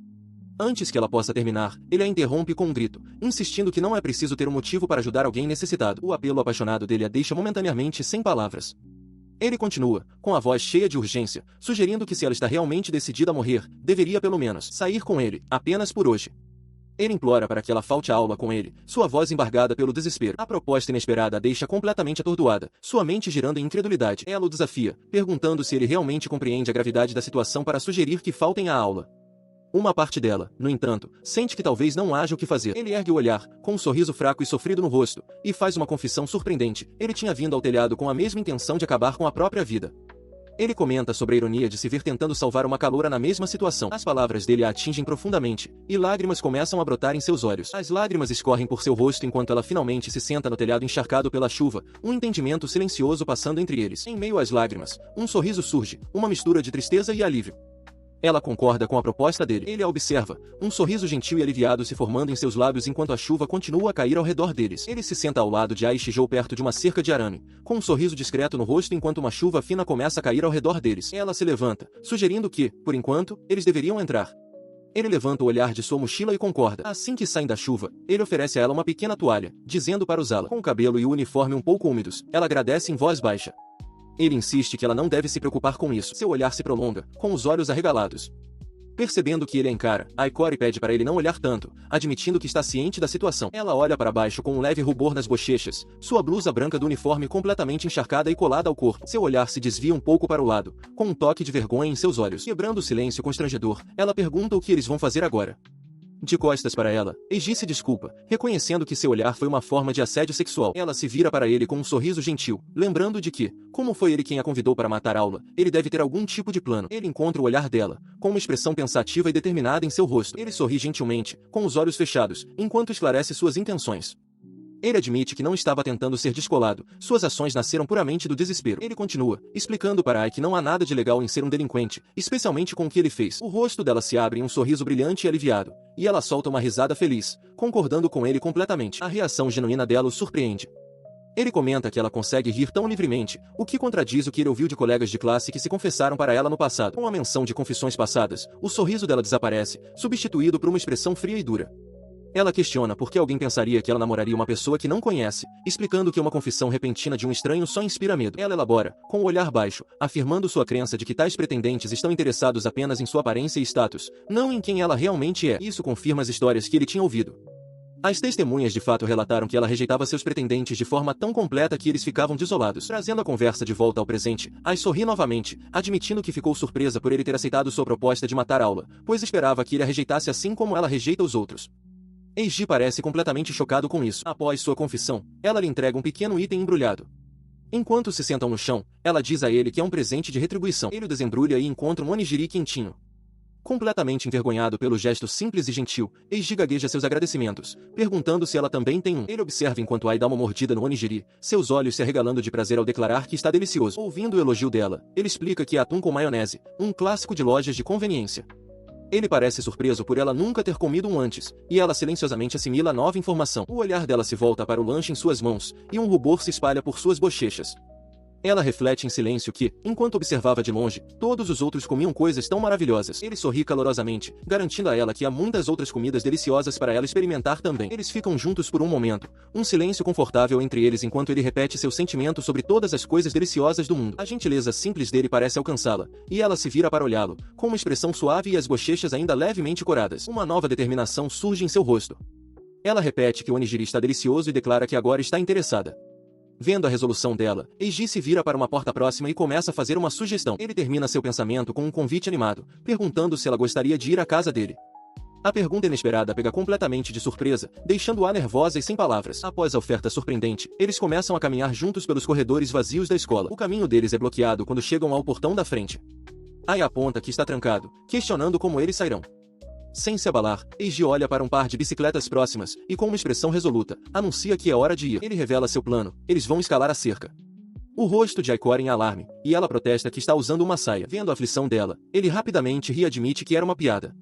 Antes que ela possa terminar, ele a interrompe com um grito, insistindo que não é preciso ter um motivo para ajudar alguém necessitado. O apelo apaixonado dele a deixa momentaneamente sem palavras. Ele continua, com a voz cheia de urgência, sugerindo que se ela está realmente decidida a morrer, deveria pelo menos sair com ele, apenas por hoje. Ele implora para que ela falte a aula com ele, sua voz embargada pelo desespero. A proposta inesperada a deixa completamente atordoada, sua mente girando em incredulidade. Ela o desafia, perguntando se ele realmente compreende a gravidade da situação para sugerir que faltem à aula. Uma parte dela, no entanto, sente que talvez não haja o que fazer. Ele ergue o olhar, com um sorriso fraco e sofrido no rosto, e faz uma confissão surpreendente. Ele tinha vindo ao telhado com a mesma intenção de acabar com a própria vida. Ele comenta sobre a ironia de se ver tentando salvar uma caloura na mesma situação. As palavras dele a atingem profundamente, e lágrimas começam a brotar em seus olhos. As lágrimas escorrem por seu rosto enquanto ela finalmente se senta no telhado encharcado pela chuva, um entendimento silencioso passando entre eles. Em meio às lágrimas, um sorriso surge, uma mistura de tristeza e alívio. Ela concorda com a proposta dele. Ele a observa, um sorriso gentil e aliviado se formando em seus lábios enquanto a chuva continua a cair ao redor deles. Ele se senta ao lado de Aishijou perto de uma cerca de arame, com um sorriso discreto no rosto enquanto uma chuva fina começa a cair ao redor deles. Ela se levanta, sugerindo que, por enquanto, eles deveriam entrar. Ele levanta o olhar de sua mochila e concorda. Assim que saem da chuva, ele oferece a ela uma pequena toalha, dizendo para usá-la. Com o cabelo e o uniforme um pouco úmidos, ela agradece em voz baixa. Ele insiste que ela não deve se preocupar com isso. Seu olhar se prolonga, com os olhos arregalados. Percebendo que ele a encara, Aikori pede para ele não olhar tanto, admitindo que está ciente da situação. Ela olha para baixo com um leve rubor nas bochechas, sua blusa branca do uniforme completamente encharcada e colada ao corpo. Seu olhar se desvia um pouco para o lado, com um toque de vergonha em seus olhos. Quebrando o silêncio constrangedor, ela pergunta o que eles vão fazer agora. De costas para ela, Eiji se desculpa, reconhecendo que seu olhar foi uma forma de assédio sexual. Ela se vira para ele com um sorriso gentil, lembrando de que, como foi ele quem a convidou para matar aula, ele deve ter algum tipo de plano. Ele encontra o olhar dela, com uma expressão pensativa e determinada em seu rosto. Ele sorri gentilmente, com os olhos fechados, enquanto esclarece suas intenções. Ele admite que não estava tentando ser descolado, suas ações nasceram puramente do desespero. Ele continua, explicando para Ai que não há nada de legal em ser um delinquente, especialmente com o que ele fez. O rosto dela se abre em um sorriso brilhante e aliviado, e ela solta uma risada feliz, concordando com ele completamente. A reação genuína dela o surpreende. Ele comenta que ela consegue rir tão livremente, o que contradiz o que ele ouviu de colegas de classe que se confessaram para ela no passado. Com a menção de confissões passadas, o sorriso dela desaparece, substituído por uma expressão fria e dura. Ela questiona por que alguém pensaria que ela namoraria uma pessoa que não conhece, explicando que uma confissão repentina de um estranho só inspira medo. Ela elabora, com o olhar baixo, afirmando sua crença de que tais pretendentes estão interessados apenas em sua aparência e status, não em quem ela realmente é. Isso confirma as histórias que ele tinha ouvido. As testemunhas de fato relataram que ela rejeitava seus pretendentes de forma tão completa que eles ficavam desolados. Trazendo a conversa de volta ao presente, Ai sorri novamente, admitindo que ficou surpresa por ele ter aceitado sua proposta de matar aula, pois esperava que ele a rejeitasse assim como ela rejeita os outros. Eiji parece completamente chocado com isso. Após sua confissão, ela lhe entrega um pequeno item embrulhado. Enquanto se sentam no chão, ela diz a ele que é um presente de retribuição. Ele o desembrulha e encontra um onigiri quentinho. Completamente envergonhado pelo gesto simples e gentil, Eiji gagueja seus agradecimentos, perguntando se ela também tem um. Ele observa enquanto Ai dá uma mordida no onigiri, seus olhos se arregalando de prazer ao declarar que está delicioso. Ouvindo o elogio dela, ele explica que é atum com maionese, um clássico de lojas de conveniência. Ele parece surpreso por ela nunca ter comido um antes, e ela silenciosamente assimila a nova informação. O olhar dela se volta para o lanche em suas mãos, e um rubor se espalha por suas bochechas. Ela reflete em silêncio que, enquanto observava de longe, todos os outros comiam coisas tão maravilhosas. Ele sorri calorosamente, garantindo a ela que há muitas outras comidas deliciosas para ela experimentar também. Eles ficam juntos por um momento, um silêncio confortável entre eles enquanto ele repete seu sentimento sobre todas as coisas deliciosas do mundo. A gentileza simples dele parece alcançá-la, e ela se vira para olhá-lo, com uma expressão suave e as bochechas ainda levemente coradas. Uma nova determinação surge em seu rosto. Ela repete que o onigiri está delicioso e declara que agora está interessada. Vendo a resolução dela, Eiji se vira para uma porta próxima e começa a fazer uma sugestão. Ele termina seu pensamento com um convite animado, perguntando se ela gostaria de ir à casa dele. A pergunta inesperada pega completamente de surpresa, deixando-a nervosa e sem palavras. Após a oferta surpreendente, eles começam a caminhar juntos pelos corredores vazios da escola. O caminho deles é bloqueado quando chegam ao portão da frente. Ai aponta que está trancado, questionando como eles sairão. Sem se abalar, Eiji olha para um par de bicicletas próximas e, com uma expressão resoluta, anuncia que é hora de ir. Ele revela seu plano: eles vão escalar a cerca. O rosto de Aiko em alarme, e ela protesta que está usando uma saia. Vendo a aflição dela, ele rapidamente ri e admite que era uma piada.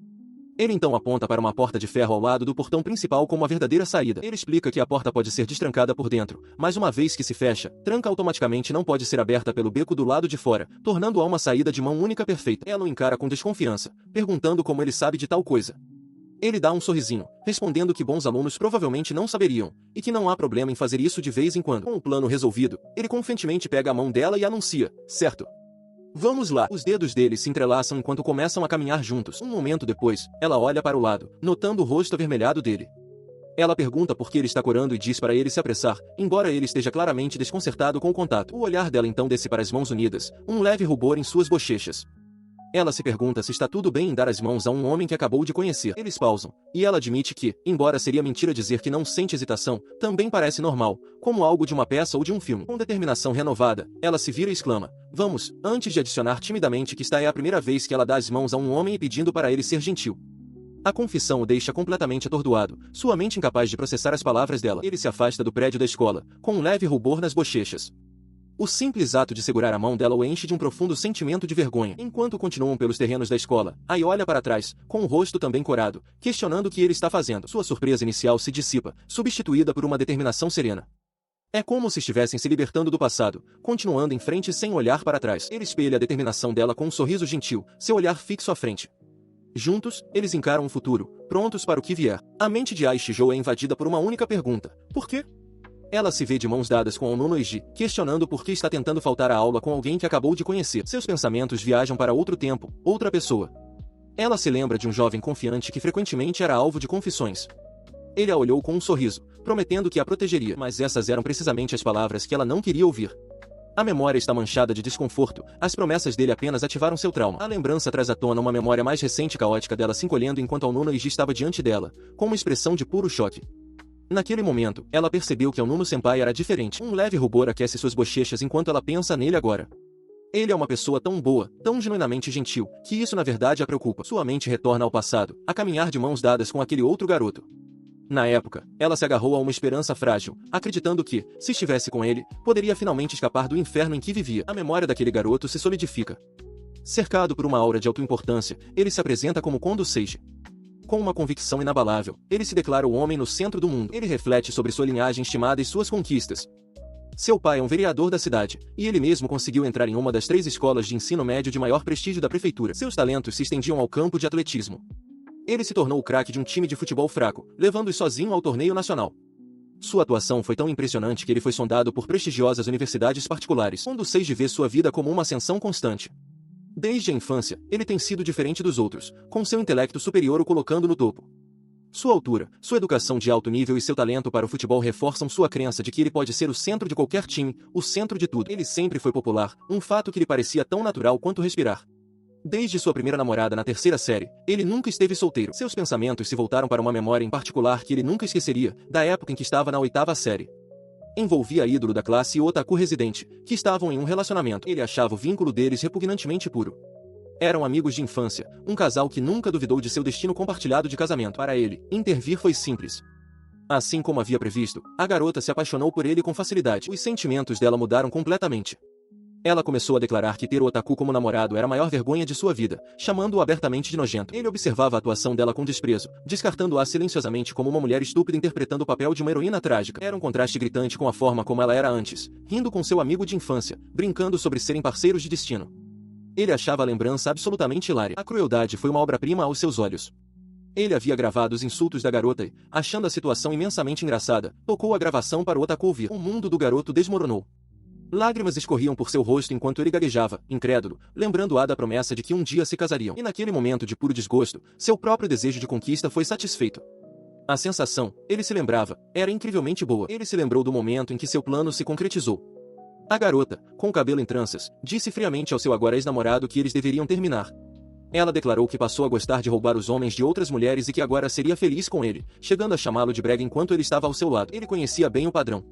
Ele então aponta para uma porta de ferro ao lado do portão principal como a verdadeira saída. Ele explica que a porta pode ser destrancada por dentro, mas uma vez que se fecha, tranca automaticamente não pode ser aberta pelo beco do lado de fora, tornando-a uma saída de mão única perfeita. Ela o encara com desconfiança, perguntando como ele sabe de tal coisa. Ele dá um sorrisinho, respondendo que bons alunos provavelmente não saberiam, e que não há problema em fazer isso de vez em quando. Com o plano resolvido, ele confiantemente pega a mão dela e anuncia: certo. Vamos lá. Os dedos deles se entrelaçam enquanto começam a caminhar juntos. Um momento depois, ela olha para o lado, notando o rosto avermelhado dele. Ela pergunta por que ele está corando e diz para ele se apressar, embora ele esteja claramente desconcertado com o contato. O olhar dela então desce para as mãos unidas, um leve rubor em suas bochechas. Ela se pergunta se está tudo bem em dar as mãos a um homem que acabou de conhecer. Eles pausam, e ela admite que, embora seria mentira dizer que não sente hesitação, também parece normal, como algo de uma peça ou de um filme. Com determinação renovada, ela se vira e exclama: vamos, antes de adicionar timidamente que esta é a primeira vez que ela dá as mãos a um homem e pedindo para ele ser gentil. A confissão o deixa completamente atordoado, sua mente incapaz de processar as palavras dela. Ele se afasta do prédio da escola, com um leve rubor nas bochechas. O simples ato de segurar a mão dela o enche de um profundo sentimento de vergonha. Enquanto continuam pelos terrenos da escola, Ai olha para trás, com o rosto também corado, questionando o que ele está fazendo. Sua surpresa inicial se dissipa, substituída por uma determinação serena. É como se estivessem se libertando do passado, continuando em frente sem olhar para trás. Ele espelha a determinação dela com um sorriso gentil, seu olhar fixo à frente. Juntos, eles encaram o futuro, prontos para o que vier. A mente de Ai Shijou é invadida por uma única pergunta: por quê? Ela se vê de mãos dadas com Onono Eiji, questionando por que está tentando faltar à aula com alguém que acabou de conhecer. Seus pensamentos viajam para outro tempo, outra pessoa. Ela se lembra de um jovem confiante que frequentemente era alvo de confissões. Ele a olhou com um sorriso, prometendo que a protegeria, mas essas eram precisamente as palavras que ela não queria ouvir. A memória está manchada de desconforto, as promessas dele apenas ativaram seu trauma. A lembrança traz à tona uma memória mais recente e caótica dela se encolhendo enquanto Onono Eiji estava diante dela, com uma expressão de puro choque. Naquele momento, ela percebeu que Onono Senpai era diferente. Um leve rubor aquece suas bochechas enquanto ela pensa nele agora. Ele é uma pessoa tão boa, tão genuinamente gentil, que isso na verdade a preocupa. Sua mente retorna ao passado, a caminhar de mãos dadas com aquele outro garoto. Na época, ela se agarrou a uma esperança frágil, acreditando que, se estivesse com ele, poderia finalmente escapar do inferno em que vivia. A memória daquele garoto se solidifica. Cercado por uma aura de autoimportância, ele se apresenta como Kondo Seiji. Com uma convicção inabalável, ele se declara o homem no centro do mundo. Ele reflete sobre sua linhagem estimada e suas conquistas. Seu pai é um vereador da cidade, e ele mesmo conseguiu entrar em uma das 3 escolas de ensino médio de maior prestígio da prefeitura. Seus talentos se estendiam ao campo de atletismo. Ele se tornou o craque de um time de futebol fraco, levando-os sozinho ao torneio nacional. Sua atuação foi tão impressionante que ele foi sondado por prestigiosas universidades particulares, onde Seiji vê sua vida como uma ascensão constante. Desde a infância, ele tem sido diferente dos outros, com seu intelecto superior o colocando no topo. Sua altura, sua educação de alto nível e seu talento para o futebol reforçam sua crença de que ele pode ser o centro de qualquer time, o centro de tudo. Ele sempre foi popular, um fato que lhe parecia tão natural quanto respirar. Desde sua primeira namorada na 3ª série, ele nunca esteve solteiro. Seus pensamentos se voltaram para uma memória em particular que ele nunca esqueceria, da época em que estava na 8ª série. Envolvia a ídolo da classe e o otaku residente, que estavam em um relacionamento. Ele achava o vínculo deles repugnantemente puro. Eram amigos de infância, um casal que nunca duvidou de seu destino compartilhado de casamento. Para ele, intervir foi simples. Assim como havia previsto, a garota se apaixonou por ele com facilidade. Os sentimentos dela mudaram completamente. Ela começou a declarar que ter o otaku como namorado era a maior vergonha de sua vida, chamando-o abertamente de nojento. Ele observava a atuação dela com desprezo, descartando-a silenciosamente como uma mulher estúpida interpretando o papel de uma heroína trágica. Era um contraste gritante com a forma como ela era antes, rindo com seu amigo de infância, brincando sobre serem parceiros de destino. Ele achava a lembrança absolutamente hilária. A crueldade foi uma obra-prima aos seus olhos. Ele havia gravado os insultos da garota e, achando a situação imensamente engraçada, tocou a gravação para o otaku ouvir. O mundo do garoto desmoronou. Lágrimas escorriam por seu rosto enquanto ele gaguejava, incrédulo, lembrando-a da promessa de que um dia se casariam. E naquele momento de puro desgosto, seu próprio desejo de conquista foi satisfeito. A sensação, ele se lembrava, era incrivelmente boa. Ele se lembrou do momento em que seu plano se concretizou. A garota, com o cabelo em tranças, disse friamente ao seu agora ex-namorado que eles deveriam terminar. Ela declarou que passou a gostar de roubar os homens de outras mulheres e que agora seria feliz com ele, chegando a chamá-lo de brega enquanto ele estava ao seu lado. Ele conhecia bem o padrão.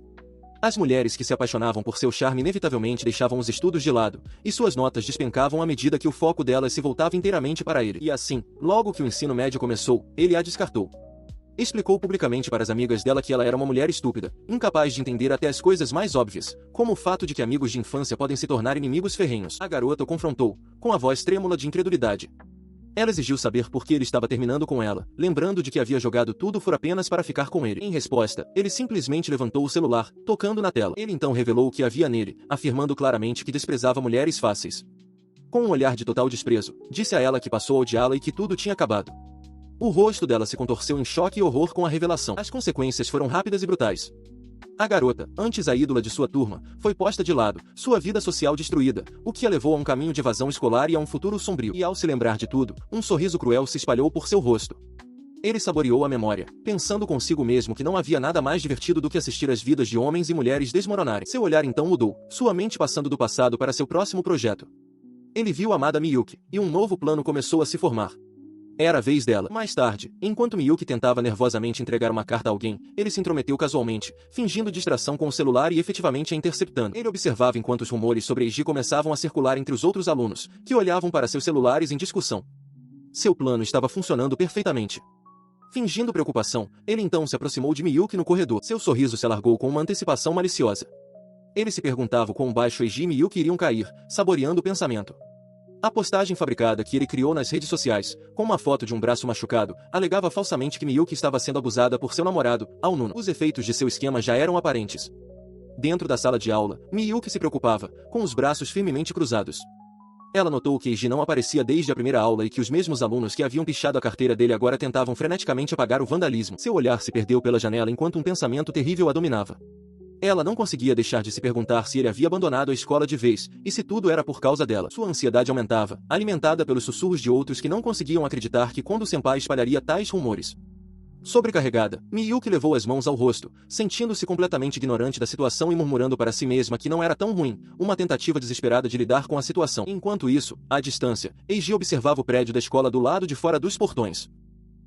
As mulheres que se apaixonavam por seu charme inevitavelmente deixavam os estudos de lado, e suas notas despencavam à medida que o foco delas se voltava inteiramente para ele. E assim, logo que o ensino médio começou, ele a descartou. Explicou publicamente para as amigas dela que ela era uma mulher estúpida, incapaz de entender até as coisas mais óbvias, como o fato de que amigos de infância podem se tornar inimigos ferrenhos. A garota o confrontou, com a voz trêmula de incredulidade. Ela exigiu saber por que ele estava terminando com ela, lembrando de que havia jogado tudo fora apenas para ficar com ele. Em resposta, ele simplesmente levantou o celular, tocando na tela. Ele então revelou o que havia nele, afirmando claramente que desprezava mulheres fáceis. Com um olhar de total desprezo, disse a ela que passou a odiá-la e que tudo tinha acabado. O rosto dela se contorceu em choque e horror com a revelação. As consequências foram rápidas e brutais. A garota, antes a ídola de sua turma, foi posta de lado, sua vida social destruída, o que a levou a um caminho de evasão escolar e a um futuro sombrio. E ao se lembrar de tudo, um sorriso cruel se espalhou por seu rosto. Ele saboreou a memória, pensando consigo mesmo que não havia nada mais divertido do que assistir as vidas de homens e mulheres desmoronarem. Seu olhar então mudou, sua mente passando do passado para seu próximo projeto. Ele viu a amada Miyuki, e um novo plano começou a se formar. Era a vez dela. Mais tarde, enquanto Miyuki tentava nervosamente entregar uma carta a alguém, ele se intrometeu casualmente, fingindo distração com o celular e efetivamente a interceptando. Ele observava enquanto os rumores sobre Eiji começavam a circular entre os outros alunos, que olhavam para seus celulares em discussão. Seu plano estava funcionando perfeitamente. Fingindo preocupação, ele então se aproximou de Miyuki no corredor. Seu sorriso se alargou com uma antecipação maliciosa. Ele se perguntava quão baixo Eiji e Miyuki iriam cair, saboreando o pensamento. A postagem fabricada que ele criou nas redes sociais, com uma foto de um braço machucado, alegava falsamente que Miyuki estava sendo abusada por seu namorado, Aonuno. Os efeitos de seu esquema já eram aparentes. Dentro da sala de aula, Miyuki se preocupava, com os braços firmemente cruzados. Ela notou que Eiji não aparecia desde a primeira aula e que os mesmos alunos que haviam pichado a carteira dele agora tentavam freneticamente apagar o vandalismo. Seu olhar se perdeu pela janela enquanto um pensamento terrível a dominava. Ela não conseguia deixar de se perguntar se ele havia abandonado a escola de vez, e se tudo era por causa dela. Sua ansiedade aumentava, alimentada pelos sussurros de outros que não conseguiam acreditar que quando o senpai espalharia tais rumores. Sobrecarregada, Miyuki levou as mãos ao rosto, sentindo-se completamente ignorante da situação e murmurando para si mesma que não era tão ruim, uma tentativa desesperada de lidar com a situação. Enquanto isso, à distância, Eiji observava o prédio da escola do lado de fora dos portões.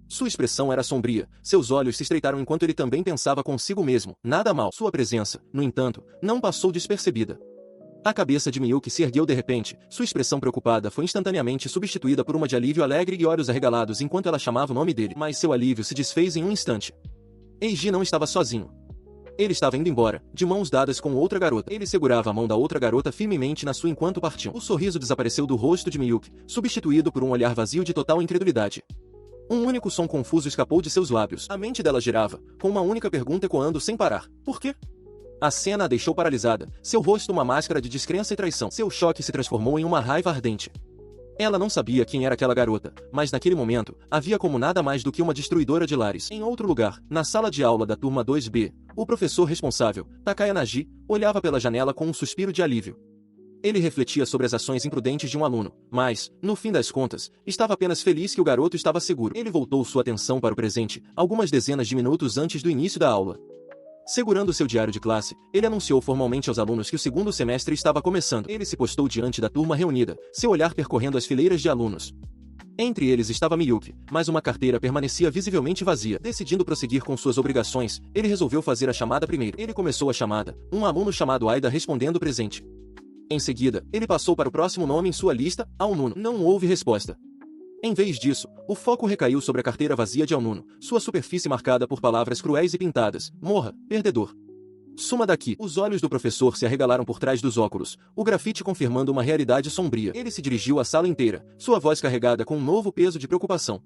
Sua expressão era sombria, seus olhos se estreitaram enquanto ele também pensava consigo mesmo, nada mal. Sua presença, no entanto, não passou despercebida. A cabeça de Miyuki se ergueu de repente, sua expressão preocupada foi instantaneamente substituída por uma de alívio alegre e olhos arregalados enquanto ela chamava o nome dele. Mas seu alívio se desfez em um instante. Eiji não estava sozinho. Ele estava indo embora, de mãos dadas com outra garota. Ele segurava a mão da outra garota firmemente na sua enquanto partiam. O sorriso desapareceu do rosto de Miyuki, substituído por um olhar vazio de total incredulidade. Um único som confuso escapou de seus lábios. A mente dela girava, com uma única pergunta ecoando sem parar. Por quê? A cena a deixou paralisada, seu rosto uma máscara de descrença e traição. Seu choque se transformou em uma raiva ardente. Ela não sabia quem era aquela garota, mas naquele momento, havia como nada mais do que uma destruidora de lares. Em outro lugar, na sala de aula da turma 2B, o professor responsável, Takaya Nagi, olhava pela janela com um suspiro de alívio. Ele refletia sobre as ações imprudentes de um aluno, mas, no fim das contas, estava apenas feliz que o garoto estava seguro. Ele voltou sua atenção para o presente, algumas dezenas de minutos antes do início da aula. Segurando seu diário de classe, ele anunciou formalmente aos alunos que o segundo semestre estava começando. Ele se postou diante da turma reunida, seu olhar percorrendo as fileiras de alunos. Entre eles estava Miyuki, mas uma carteira permanecia visivelmente vazia. Decidindo prosseguir com suas obrigações, ele resolveu fazer a chamada primeiro. Ele começou a chamada, um aluno chamado Aida respondendo presente. Em seguida, ele passou para o próximo nome em sua lista, Aonuno. Não houve resposta. Em vez disso, o foco recaiu sobre a carteira vazia de Aonuno, sua superfície marcada por palavras cruéis e pintadas. Morra, perdedor. Suma daqui. Os olhos do professor se arregalaram por trás dos óculos, o grafite confirmando uma realidade sombria. Ele se dirigiu à sala inteira, sua voz carregada com um novo peso de preocupação.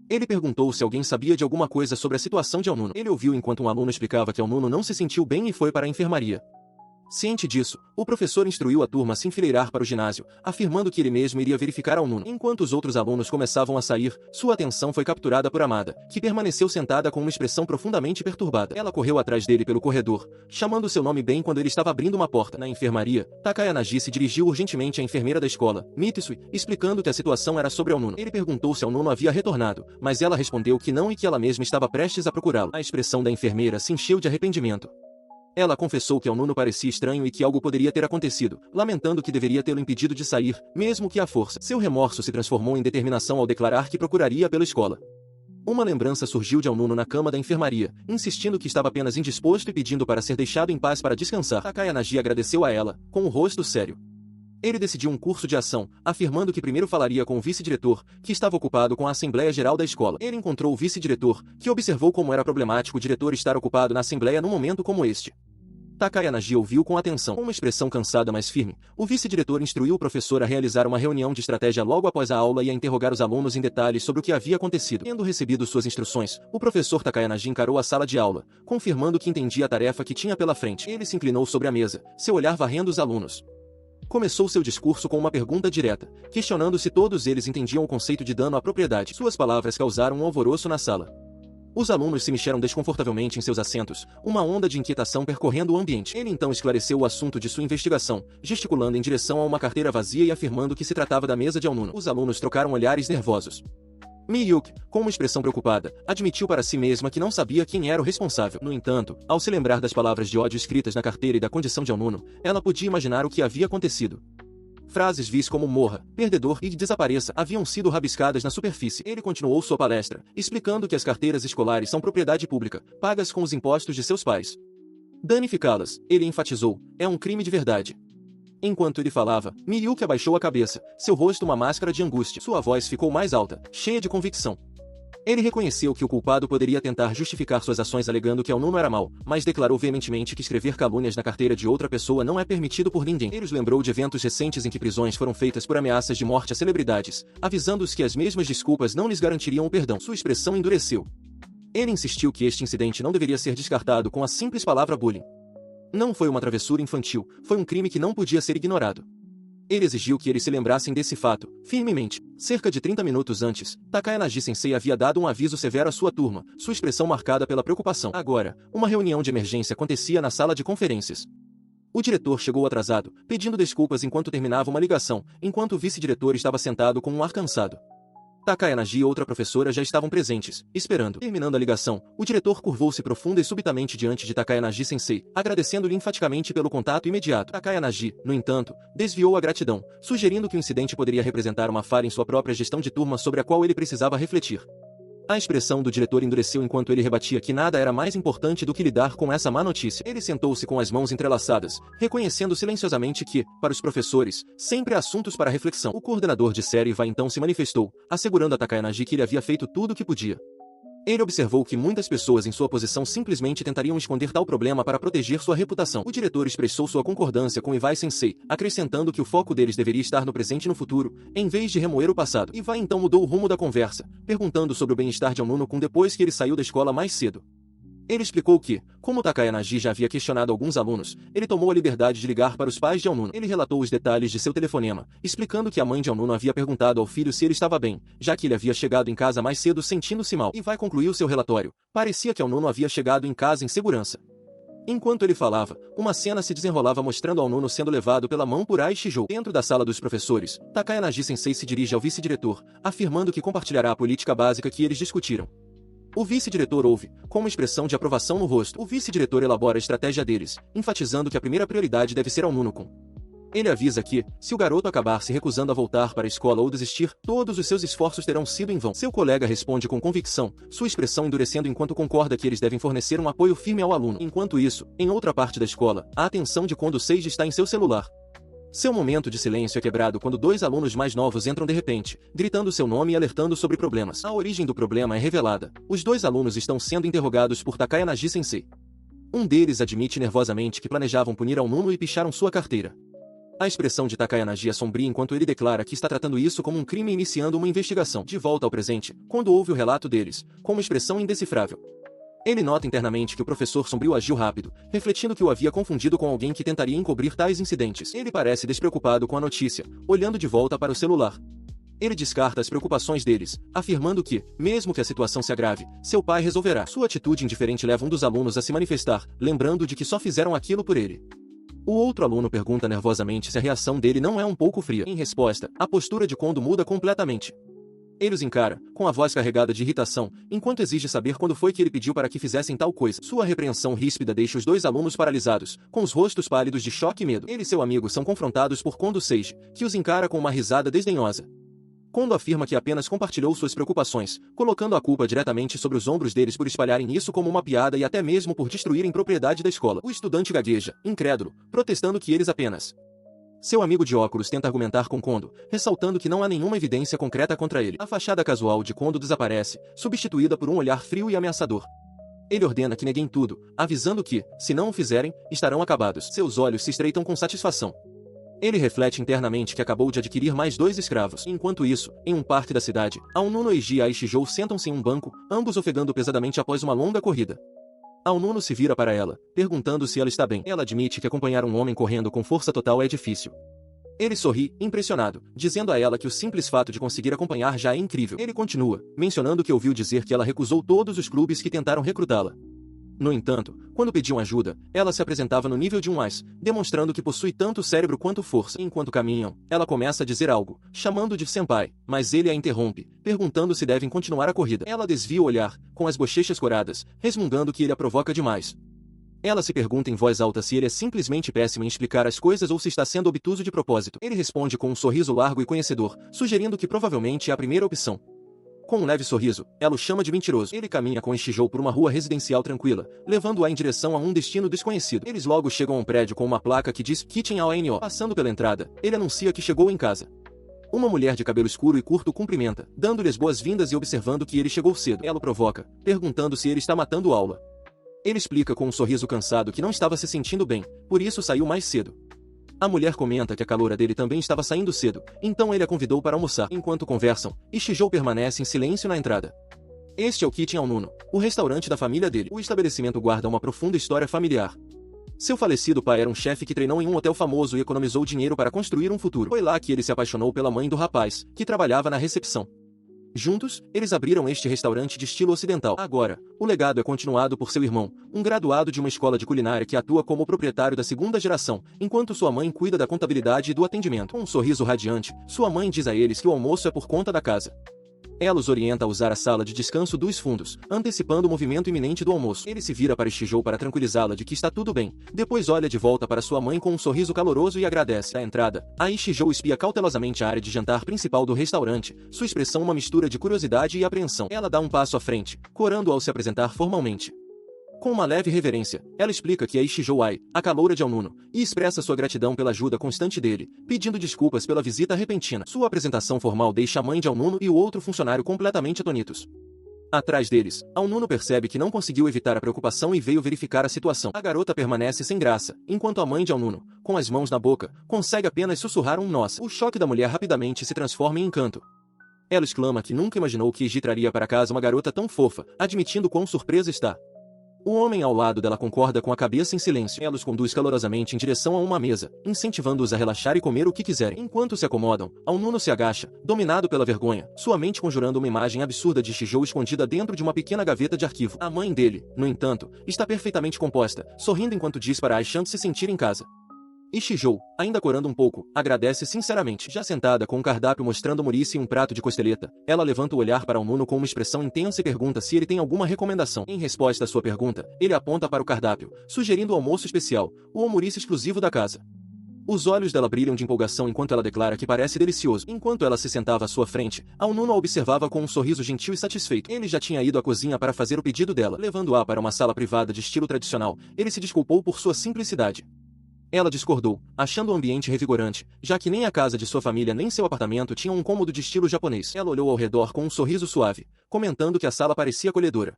Ele perguntou se alguém sabia de alguma coisa sobre a situação de Aonuno. Ele ouviu enquanto um aluno explicava que Aonuno não se sentiu bem e foi para a enfermaria. Ciente disso, o professor instruiu a turma a se enfileirar para o ginásio, afirmando que ele mesmo iria verificar Aonuno. Enquanto os outros alunos começavam a sair, sua atenção foi capturada por Amada, que permaneceu sentada com uma expressão profundamente perturbada. Ela correu atrás dele pelo corredor, chamando seu nome bem quando ele estava abrindo uma porta. Na enfermaria, Takaya Nagi se dirigiu urgentemente à enfermeira da escola, Mitsui, explicando que a situação era sobre Aonuno. Ele perguntou se Aonuno havia retornado, mas ela respondeu que não e que ela mesma estava prestes a procurá-lo. A expressão da enfermeira se encheu de arrependimento. Ela confessou que ao Nuno parecia estranho e que algo poderia ter acontecido, lamentando que deveria tê-lo impedido de sair, mesmo que à força. Seu remorso se transformou em determinação ao declarar que procuraria pela escola. Uma lembrança surgiu de Nuno na cama da enfermaria, insistindo que estava apenas indisposto e pedindo para ser deixado em paz para descansar. Takayanagi agradeceu a ela, com o rosto sério. Ele decidiu um curso de ação, afirmando que primeiro falaria com o vice-diretor, que estava ocupado com a Assembleia Geral da escola. Ele encontrou o vice-diretor, que observou como era problemático o diretor estar ocupado na Assembleia num momento como este. Takayanagi ouviu com atenção. Com uma expressão cansada mas firme, o vice-diretor instruiu o professor a realizar uma reunião de estratégia logo após a aula e a interrogar os alunos em detalhes sobre o que havia acontecido. Tendo recebido suas instruções, o professor Takayanagi encarou a sala de aula, confirmando que entendia a tarefa que tinha pela frente. Ele se inclinou sobre a mesa, seu olhar varrendo os alunos. Começou seu discurso com uma pergunta direta, questionando se todos eles entendiam o conceito de dano à propriedade. Suas palavras causaram um alvoroço na sala. Os alunos se mexeram desconfortavelmente em seus assentos, uma onda de inquietação percorrendo o ambiente. Ele então esclareceu o assunto de sua investigação, gesticulando em direção a uma carteira vazia e afirmando que se tratava da mesa de Nuno. Os alunos trocaram olhares nervosos. Miyuki, com uma expressão preocupada, admitiu para si mesma que não sabia quem era o responsável. No entanto, ao se lembrar das palavras de ódio escritas na carteira e da condição de Nuno, ela podia imaginar o que havia acontecido. Frases vis como morra, perdedor e desapareça haviam sido rabiscadas na superfície. Ele continuou sua palestra, explicando que as carteiras escolares são propriedade pública, pagas com os impostos de seus pais. Danificá-las, ele enfatizou, é um crime de verdade. Enquanto ele falava, Miyuki abaixou a cabeça, seu rosto uma máscara de angústia. Sua voz ficou mais alta, cheia de convicção. Ele reconheceu que o culpado poderia tentar justificar suas ações alegando que Nuno era mau, mas declarou veementemente que escrever calúnias na carteira de outra pessoa não é permitido por ninguém. Ele os lembrou de eventos recentes em que prisões foram feitas por ameaças de morte a celebridades, avisando-os que as mesmas desculpas não lhes garantiriam o perdão. Sua expressão endureceu. Ele insistiu que este incidente não deveria ser descartado com a simples palavra bullying. Não foi uma travessura infantil, foi um crime que não podia ser ignorado. Ele exigiu que eles se lembrassem desse fato, firmemente. Cerca de 30 minutos antes, Takayanagi-sensei havia dado um aviso severo à sua turma, sua expressão marcada pela preocupação. Agora, uma reunião de emergência acontecia na sala de conferências. O diretor chegou atrasado, pedindo desculpas enquanto terminava uma ligação, enquanto o vice-diretor estava sentado com um ar cansado. Takayanagi e outra professora já estavam presentes, esperando. Terminando a ligação, o diretor curvou-se profunda e subitamente diante de Takayanagi-sensei, agradecendo-lhe enfaticamente pelo contato imediato. Takayanagi, no entanto, desviou a gratidão, sugerindo que o incidente poderia representar uma falha em sua própria gestão de turma sobre a qual ele precisava refletir. A expressão do diretor endureceu enquanto ele rebatia que nada era mais importante do que lidar com essa má notícia. Ele sentou-se com as mãos entrelaçadas, reconhecendo silenciosamente que, para os professores, sempre há assuntos para reflexão. O coordenador de série vai então se manifestou, assegurando a Takayanagi que ele havia feito tudo o que podia. Ele observou que muitas pessoas em sua posição simplesmente tentariam esconder tal problema para proteger sua reputação. O diretor expressou sua concordância com Iwai-sensei, acrescentando que o foco deles deveria estar no presente e no futuro, em vez de remoer o passado. Iwai então mudou o rumo da conversa, perguntando sobre o bem-estar de Nuno depois que ele saiu da escola mais cedo. Ele explicou que, como Takayanagi já havia questionado alguns alunos, ele tomou a liberdade de ligar para os pais de Nuno. Ele relatou os detalhes de seu telefonema, explicando que a mãe de Nuno havia perguntado ao filho se ele estava bem, já que ele havia chegado em casa mais cedo sentindo-se mal. E vai concluir seu relatório. Parecia que Nuno havia chegado em casa em segurança. Enquanto ele falava, uma cena se desenrolava mostrando Nuno sendo levado pela mão por Ai Shijou. Dentro da sala dos professores, Takayanagi-sensei se dirige ao vice-diretor, afirmando que compartilhará a política básica que eles discutiram. O vice-diretor ouve, com uma expressão de aprovação no rosto. O vice-diretor elabora a estratégia deles, enfatizando que a primeira prioridade deve ser Nuno-kun. Ele avisa que, se o garoto acabar se recusando a voltar para a escola ou desistir, todos os seus esforços terão sido em vão. Seu colega responde com convicção, sua expressão endurecendo enquanto concorda que eles devem fornecer um apoio firme ao aluno. Enquanto isso, em outra parte da escola, a atenção de Kondo Seiji está em seu celular. Seu momento de silêncio é quebrado quando dois alunos mais novos entram de repente, gritando seu nome e alertando sobre problemas. A origem do problema é revelada. Os dois alunos estão sendo interrogados por Takayanagi-sensei. Um deles admite nervosamente que planejavam punir Nuno e picharam sua carteira. A expressão de Takayanagi é sombria enquanto ele declara que está tratando isso como um crime e iniciando uma investigação. De volta ao presente, quando ouve o relato deles, com uma expressão indecifrável. Ele nota internamente que o professor sombrio agiu rápido, refletindo que o havia confundido com alguém que tentaria encobrir tais incidentes. Ele parece despreocupado com a notícia, olhando de volta para o celular. Ele descarta as preocupações deles, afirmando que, mesmo que a situação se agrave, seu pai resolverá. Sua atitude indiferente leva um dos alunos a se manifestar, lembrando de que só fizeram aquilo por ele. O outro aluno pergunta nervosamente se a reação dele não é um pouco fria. Em resposta, a postura de Kondo muda completamente. Ele os encara, com a voz carregada de irritação, enquanto exige saber quando foi que ele pediu para que fizessem tal coisa. Sua repreensão ríspida deixa os dois alunos paralisados, com os rostos pálidos de choque e medo. Ele e seu amigo são confrontados por Kondo Seiji, que os encara com uma risada desdenhosa. Kondo afirma que apenas compartilhou suas preocupações, colocando a culpa diretamente sobre os ombros deles por espalharem isso como uma piada e até mesmo por destruírem propriedade da escola. O estudante gagueja, incrédulo, protestando que eles apenas... Seu amigo de óculos tenta argumentar com Kondo, ressaltando que não há nenhuma evidência concreta contra ele. A fachada casual de Kondo desaparece, substituída por um olhar frio e ameaçador. Ele ordena que neguem tudo, avisando que, se não o fizerem, estarão acabados. Seus olhos se estreitam com satisfação. Ele reflete internamente que acabou de adquirir mais 2 escravos. Enquanto isso, em um parque da cidade, Aonuno Eiji e Aishijou sentam-se em um banco, ambos ofegando pesadamente após uma longa corrida. Aonuno se vira para ela, perguntando se ela está bem. Ela admite que acompanhar um homem correndo com força total é difícil. Ele sorri, impressionado, dizendo a ela que o simples fato de conseguir acompanhar já é incrível. Ele continua, mencionando que ouviu dizer que ela recusou todos os clubes que tentaram recrutá-la. No entanto, quando pediam ajuda, ela se apresentava no nível de um Ás, demonstrando que possui tanto cérebro quanto força. Enquanto caminham, ela começa a dizer algo, chamando de senpai, mas ele a interrompe, perguntando se devem continuar a corrida. Ela desvia o olhar, com as bochechas coradas, resmungando que ele a provoca demais. Ela se pergunta em voz alta se ele é simplesmente péssimo em explicar as coisas ou se está sendo obtuso de propósito. Ele responde com um sorriso largo e conhecedor, sugerindo que provavelmente é a primeira opção. Com um leve sorriso, ela o chama de mentiroso. Ele caminha com Ishijou por uma rua residencial tranquila, levando-a em direção a um destino desconhecido. Eles logo chegam a um prédio com uma placa que diz Kitchen AONO. Passando pela entrada, ele anuncia que chegou em casa. Uma mulher de cabelo escuro e curto o cumprimenta, dando-lhe as boas-vindas e observando que ele chegou cedo. Ela o provoca, perguntando se ele está matando aula. Ele explica com um sorriso cansado que não estava se sentindo bem, por isso saiu mais cedo. A mulher comenta que a caloura dele também estava saindo cedo, então ele a convidou para almoçar. Enquanto conversam, Ishijou permanece em silêncio na entrada. Este é o Kitchen Aonuno, o restaurante da família dele. O estabelecimento guarda uma profunda história familiar. Seu falecido pai era um chefe que treinou em um hotel famoso e economizou dinheiro para construir um futuro. Foi lá que ele se apaixonou pela mãe do rapaz, que trabalhava na recepção. Juntos, eles abriram este restaurante de estilo ocidental. Agora, o legado é continuado por seu irmão, um graduado de uma escola de culinária que atua como proprietário da 2ª geração, enquanto sua mãe cuida da contabilidade e do atendimento. Com um sorriso radiante, sua mãe diz a eles que o almoço é por conta da casa. Ela os orienta a usar a sala de descanso dos fundos, antecipando o movimento iminente do almoço. Ele se vira para Ishijou para tranquilizá-la de que está tudo bem, depois olha de volta para sua mãe com um sorriso caloroso e agradece. À entrada, a Ishijou espia cautelosamente a área de jantar principal do restaurante, sua expressão uma mistura de curiosidade e apreensão. Ela dá um passo à frente, corando ao se apresentar formalmente. Com uma leve reverência, ela explica que é Ishijou Ai, a caloura de Aonuno, e expressa sua gratidão pela ajuda constante dele, pedindo desculpas pela visita repentina. Sua apresentação formal deixa a mãe de Aonuno e o outro funcionário completamente atônitos. Atrás deles, Aonuno percebe que não conseguiu evitar a preocupação e veio verificar a situação. A garota permanece sem graça, enquanto a mãe de Aonuno, com as mãos na boca, consegue apenas sussurrar um nossa. O choque da mulher rapidamente se transforma em encanto. Ela exclama que nunca imaginou que Eiji traria para casa uma garota tão fofa, admitindo quão surpresa está. O homem ao lado dela concorda com a cabeça em silêncio. Ela os conduz calorosamente em direção a uma mesa, incentivando-os a relaxar e comer o que quiserem. Enquanto se acomodam, Aonuno se agacha, dominado pela vergonha, sua mente conjurando uma imagem absurda de Ishijou escondida dentro de uma pequena gaveta de arquivo. A mãe dele, no entanto, está perfeitamente composta, sorrindo enquanto diz para Aishan se sentir em casa. Ishijou, ainda corando um pouco, agradece sinceramente. Já sentada com um cardápio mostrando Murici e um prato de costeleta, ela levanta o olhar para Aonuno com uma expressão intensa e pergunta se ele tem alguma recomendação. Em resposta à sua pergunta, ele aponta para o cardápio, sugerindo o almoço especial, o omurice exclusivo da casa. Os olhos dela brilham de empolgação enquanto ela declara que parece delicioso. Enquanto ela se sentava à sua frente, Aonuno a observava com um sorriso gentil e satisfeito. Ele já tinha ido à cozinha para fazer o pedido dela. Levando-a para uma sala privada de estilo tradicional, ele se desculpou por sua simplicidade. Ela discordou, achando o ambiente revigorante, já que nem a casa de sua família nem seu apartamento tinham um cômodo de estilo japonês. Ela olhou ao redor com um sorriso suave, comentando que a sala parecia acolhedora.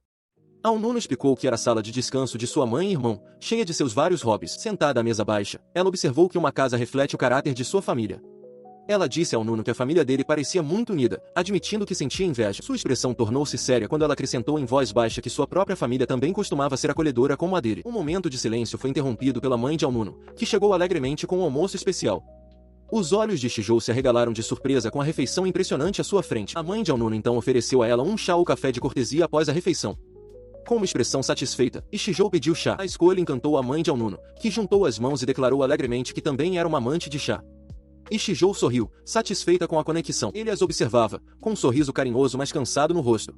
Aonuno explicou que era a sala de descanso de sua mãe e irmão, cheia de seus vários hobbies. Sentada à mesa baixa, ela observou que uma casa reflete o caráter de sua família. Ela disse a Aonuno que a família dele parecia muito unida, admitindo que sentia inveja. Sua expressão tornou-se séria quando ela acrescentou em voz baixa que sua própria família também costumava ser acolhedora como a dele. Um momento de silêncio foi interrompido pela mãe de Aonuno, que chegou alegremente com um almoço especial. Os olhos de Ishijou se arregalaram de surpresa com a refeição impressionante à sua frente. A mãe de Aonuno então ofereceu a ela um chá ou café de cortesia após a refeição. Com uma expressão satisfeita, Ishijou pediu chá. A escolha encantou a mãe de Aonuno, que juntou as mãos e declarou alegremente que também era uma amante de chá. E Shijou sorriu, satisfeita com a conexão. Ele as observava, com um sorriso carinhoso mas cansado no rosto.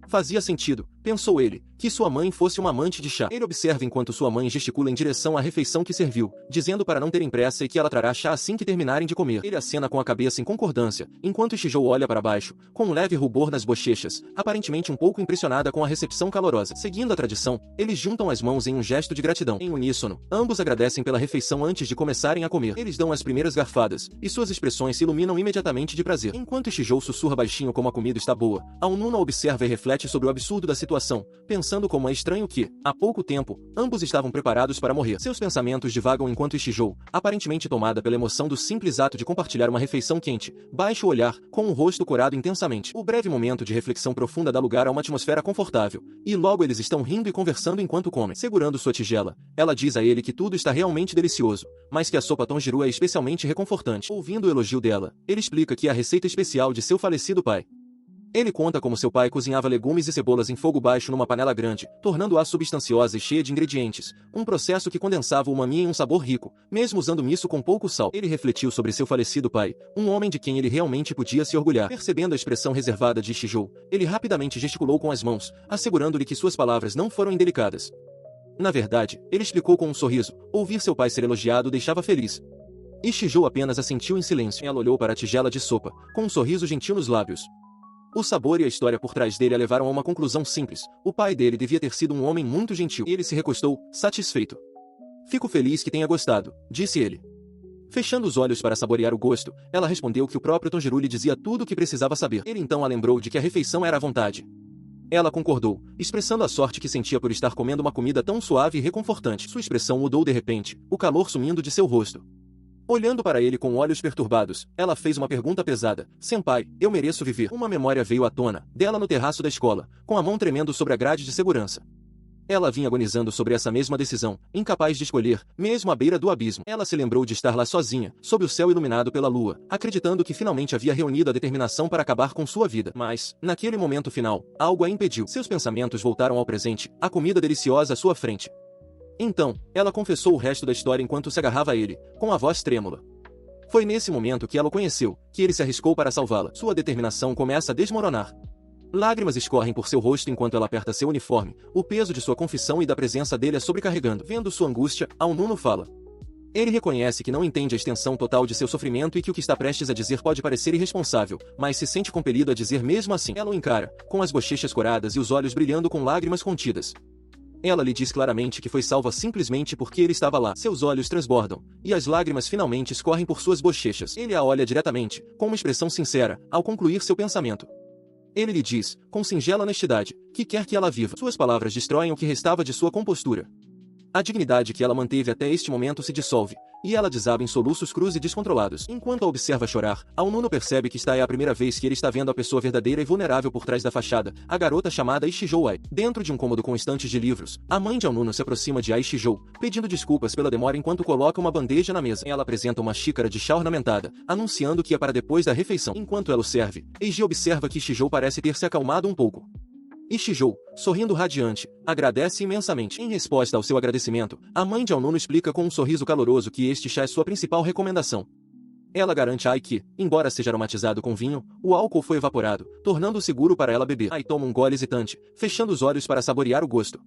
Fazia sentido, pensou ele, que sua mãe fosse uma amante de chá. Ele observa enquanto sua mãe gesticula em direção à refeição que serviu, dizendo para não terem pressa e que ela trará chá assim que terminarem de comer. Ele acena com a cabeça em concordância, enquanto Shijou olha para baixo, com um leve rubor nas bochechas, aparentemente um pouco impressionada com a recepção calorosa. Seguindo a tradição, eles juntam as mãos em um gesto de gratidão. Em uníssono, ambos agradecem pela refeição antes de começarem a comer. Eles dão as primeiras garfadas, e suas expressões se iluminam imediatamente de prazer. Enquanto Shijou sussurra baixinho como a comida está boa, Aonuna observa e reflete sobre o absurdo da situação, pensando como é estranho que, há pouco tempo, ambos estavam preparados para morrer. Seus pensamentos divagam enquanto Shijou, aparentemente tomada pela emoção do simples ato de compartilhar uma refeição quente, baixa o olhar, com o rosto corado intensamente. O breve momento de reflexão profunda dá lugar a uma atmosfera confortável, e logo eles estão rindo e conversando enquanto comem. Segurando sua tigela, ela diz a ele que tudo está realmente delicioso, mas que a sopa Tongiru é especialmente reconfortante. Ouvindo o elogio dela, ele explica que é a receita especial de seu falecido pai. Ele conta como seu pai cozinhava legumes e cebolas em fogo baixo numa panela grande, tornando-a substanciosa e cheia de ingredientes, um processo que condensava o umami em um sabor rico, mesmo usando miso com pouco sal. Ele refletiu sobre seu falecido pai, um homem de quem ele realmente podia se orgulhar. Percebendo a expressão reservada de Shijou, ele rapidamente gesticulou com as mãos, assegurando-lhe que suas palavras não foram indelicadas. Na verdade, ele explicou com um sorriso, ouvir seu pai ser elogiado o deixava feliz. E Shijou apenas assentiu em silêncio. Ela olhou para a tigela de sopa, com um sorriso gentil nos lábios. O sabor e a história por trás dele a levaram a uma conclusão simples. O pai dele devia ter sido um homem muito gentil. Ele se recostou, satisfeito. Fico feliz que tenha gostado, disse ele. Fechando os olhos para saborear o gosto, ela respondeu que o próprio Tongiru lhe dizia tudo o que precisava saber. Ele então a lembrou de que a refeição era à vontade. Ela concordou, expressando a sorte que sentia por estar comendo uma comida tão suave e reconfortante. Sua expressão mudou de repente, o calor sumindo de seu rosto. Olhando para ele com olhos perturbados, ela fez uma pergunta pesada. Senpai, eu mereço viver. Uma memória veio à tona, dela no terraço da escola, com a mão tremendo sobre a grade de segurança. Ela vinha agonizando sobre essa mesma decisão, incapaz de escolher, mesmo à beira do abismo. Ela se lembrou de estar lá sozinha, sob o céu iluminado pela lua, acreditando que finalmente havia reunido a determinação para acabar com sua vida. Mas, naquele momento final, algo a impediu. Seus pensamentos voltaram ao presente, a comida deliciosa à sua frente. Então, ela confessou o resto da história enquanto se agarrava a ele, com a voz trêmula. Foi nesse momento que ela o conheceu, que ele se arriscou para salvá-la. Sua determinação começa a desmoronar. Lágrimas escorrem por seu rosto enquanto ela aperta seu uniforme, o peso de sua confissão e da presença dele a sobrecarregando. Vendo sua angústia, Aonuna fala. Ele reconhece que não entende a extensão total de seu sofrimento e que o que está prestes a dizer pode parecer irresponsável, mas se sente compelido a dizer mesmo assim. Ela o encara, com as bochechas coradas e os olhos brilhando com lágrimas contidas. Ela lhe diz claramente que foi salva simplesmente porque ele estava lá. Seus olhos transbordam, e as lágrimas finalmente escorrem por suas bochechas. Ele a olha diretamente, com uma expressão sincera, ao concluir seu pensamento. Ele lhe diz, com singela honestidade, que quer que ela viva. Suas palavras destroem o que restava de sua compostura. A dignidade que ela manteve até este momento se dissolve, e ela desaba em soluços crus e descontrolados. Enquanto a observa chorar, Aonuna percebe que esta é a primeira vez que ele está vendo a pessoa verdadeira e vulnerável por trás da fachada, a garota chamada Ishijou Ai. Dentro de um cômodo com estantes de livros, a mãe de Aonuna se aproxima de Ishijou, pedindo desculpas pela demora enquanto coloca uma bandeja na mesa. Ela apresenta uma xícara de chá ornamentada, anunciando que é para depois da refeição. Enquanto ela o serve, Eiji observa que Ishijou parece ter se acalmado um pouco. Ishijou, sorrindo radiante, agradece imensamente. Em resposta ao seu agradecimento, a mãe de Aonuna explica com um sorriso caloroso que este chá é sua principal recomendação. Ela garante a Ai que, embora seja aromatizado com vinho, o álcool foi evaporado, tornando-o seguro para ela beber. Ai toma um gole hesitante, fechando os olhos para saborear o gosto.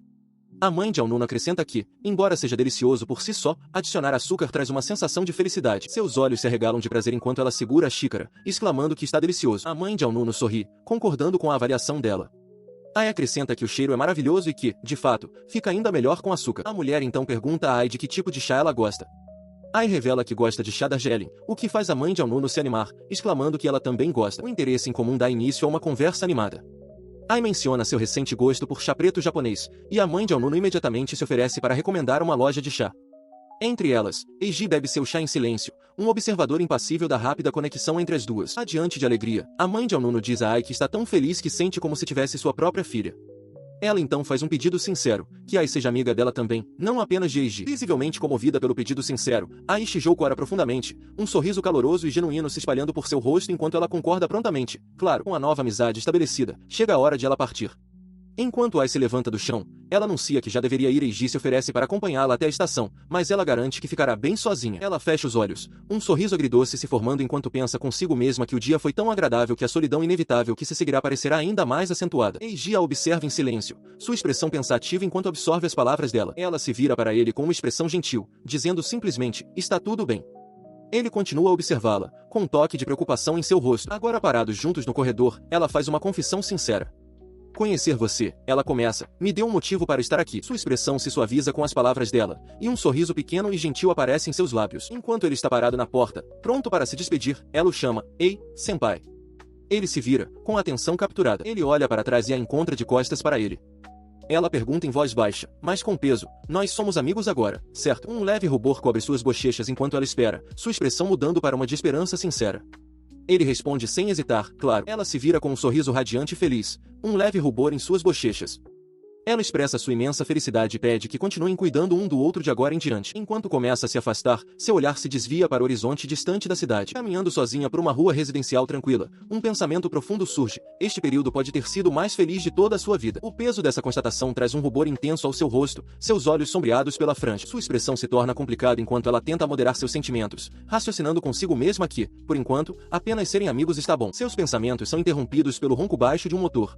A mãe de Aonuna acrescenta que, embora seja delicioso por si só, adicionar açúcar traz uma sensação de felicidade. Seus olhos se arregalam de prazer enquanto ela segura a xícara, exclamando que está delicioso. A mãe de Aonuna sorri, concordando com a avaliação dela. Ai acrescenta que o cheiro é maravilhoso e que, de fato, fica ainda melhor com açúcar. A mulher então pergunta a Ai de que tipo de chá ela gosta. Ai revela que gosta de chá Darjeeling, o que faz a mãe de Aonuna se animar, exclamando que ela também gosta. O interesse em comum dá início a uma conversa animada. Ai menciona seu recente gosto por chá preto japonês, e a mãe de Aonuna imediatamente se oferece para recomendar uma loja de chá. Entre elas, Eiji bebe seu chá em silêncio, um observador impassível da rápida conexão entre as duas. Radiante de alegria, a mãe de Aonuna diz a Ai que está tão feliz que sente como se tivesse sua própria filha. Ela então faz um pedido sincero, que Ai seja amiga dela também, não apenas de Eiji. Visivelmente comovida pelo pedido sincero, Ai Ishijou cora profundamente, um sorriso caloroso e genuíno se espalhando por seu rosto enquanto ela concorda prontamente. Claro, com a nova amizade estabelecida, chega a hora de ela partir. Enquanto Ai se levanta do chão, ela anuncia que já deveria ir e Eiji se oferece para acompanhá-la até a estação, mas ela garante que ficará bem sozinha. Ela fecha os olhos, um sorriso agridoce se formando enquanto pensa consigo mesma que o dia foi tão agradável que a solidão inevitável que se seguirá parecerá ainda mais acentuada. Eiji a observa em silêncio, sua expressão pensativa enquanto absorve as palavras dela. Ela se vira para ele com uma expressão gentil, dizendo simplesmente, está tudo bem. Ele continua a observá-la, com um toque de preocupação em seu rosto. Agora parados juntos no corredor, ela faz uma confissão sincera. Conhecer você, ela começa, me deu um motivo para estar aqui. Sua expressão se suaviza com as palavras dela, e um sorriso pequeno e gentil aparece em seus lábios. Enquanto ele está parado na porta, pronto para se despedir, ela o chama, ei, senpai. Ele se vira, com a atenção capturada. Ele olha para trás e a encontra de costas para ele. Ela pergunta em voz baixa, mas com peso, nós somos amigos agora, certo? Um leve rubor cobre suas bochechas enquanto ela espera, sua expressão mudando para uma de esperança sincera. Ele responde sem hesitar, claro. Ela se vira com um sorriso radiante e feliz, um leve rubor em suas bochechas. Ela expressa sua imensa felicidade e pede que continuem cuidando um do outro de agora em diante. Enquanto começa a se afastar, seu olhar se desvia para o horizonte distante da cidade. Caminhando sozinha por uma rua residencial tranquila, um pensamento profundo surge. Este período pode ter sido o mais feliz de toda a sua vida. O peso dessa constatação traz um rubor intenso ao seu rosto, seus olhos sombreados pela franja. Sua expressão se torna complicada enquanto ela tenta moderar seus sentimentos, raciocinando consigo mesma que, por enquanto, apenas serem amigos está bom. Seus pensamentos são interrompidos pelo ronco baixo de um motor.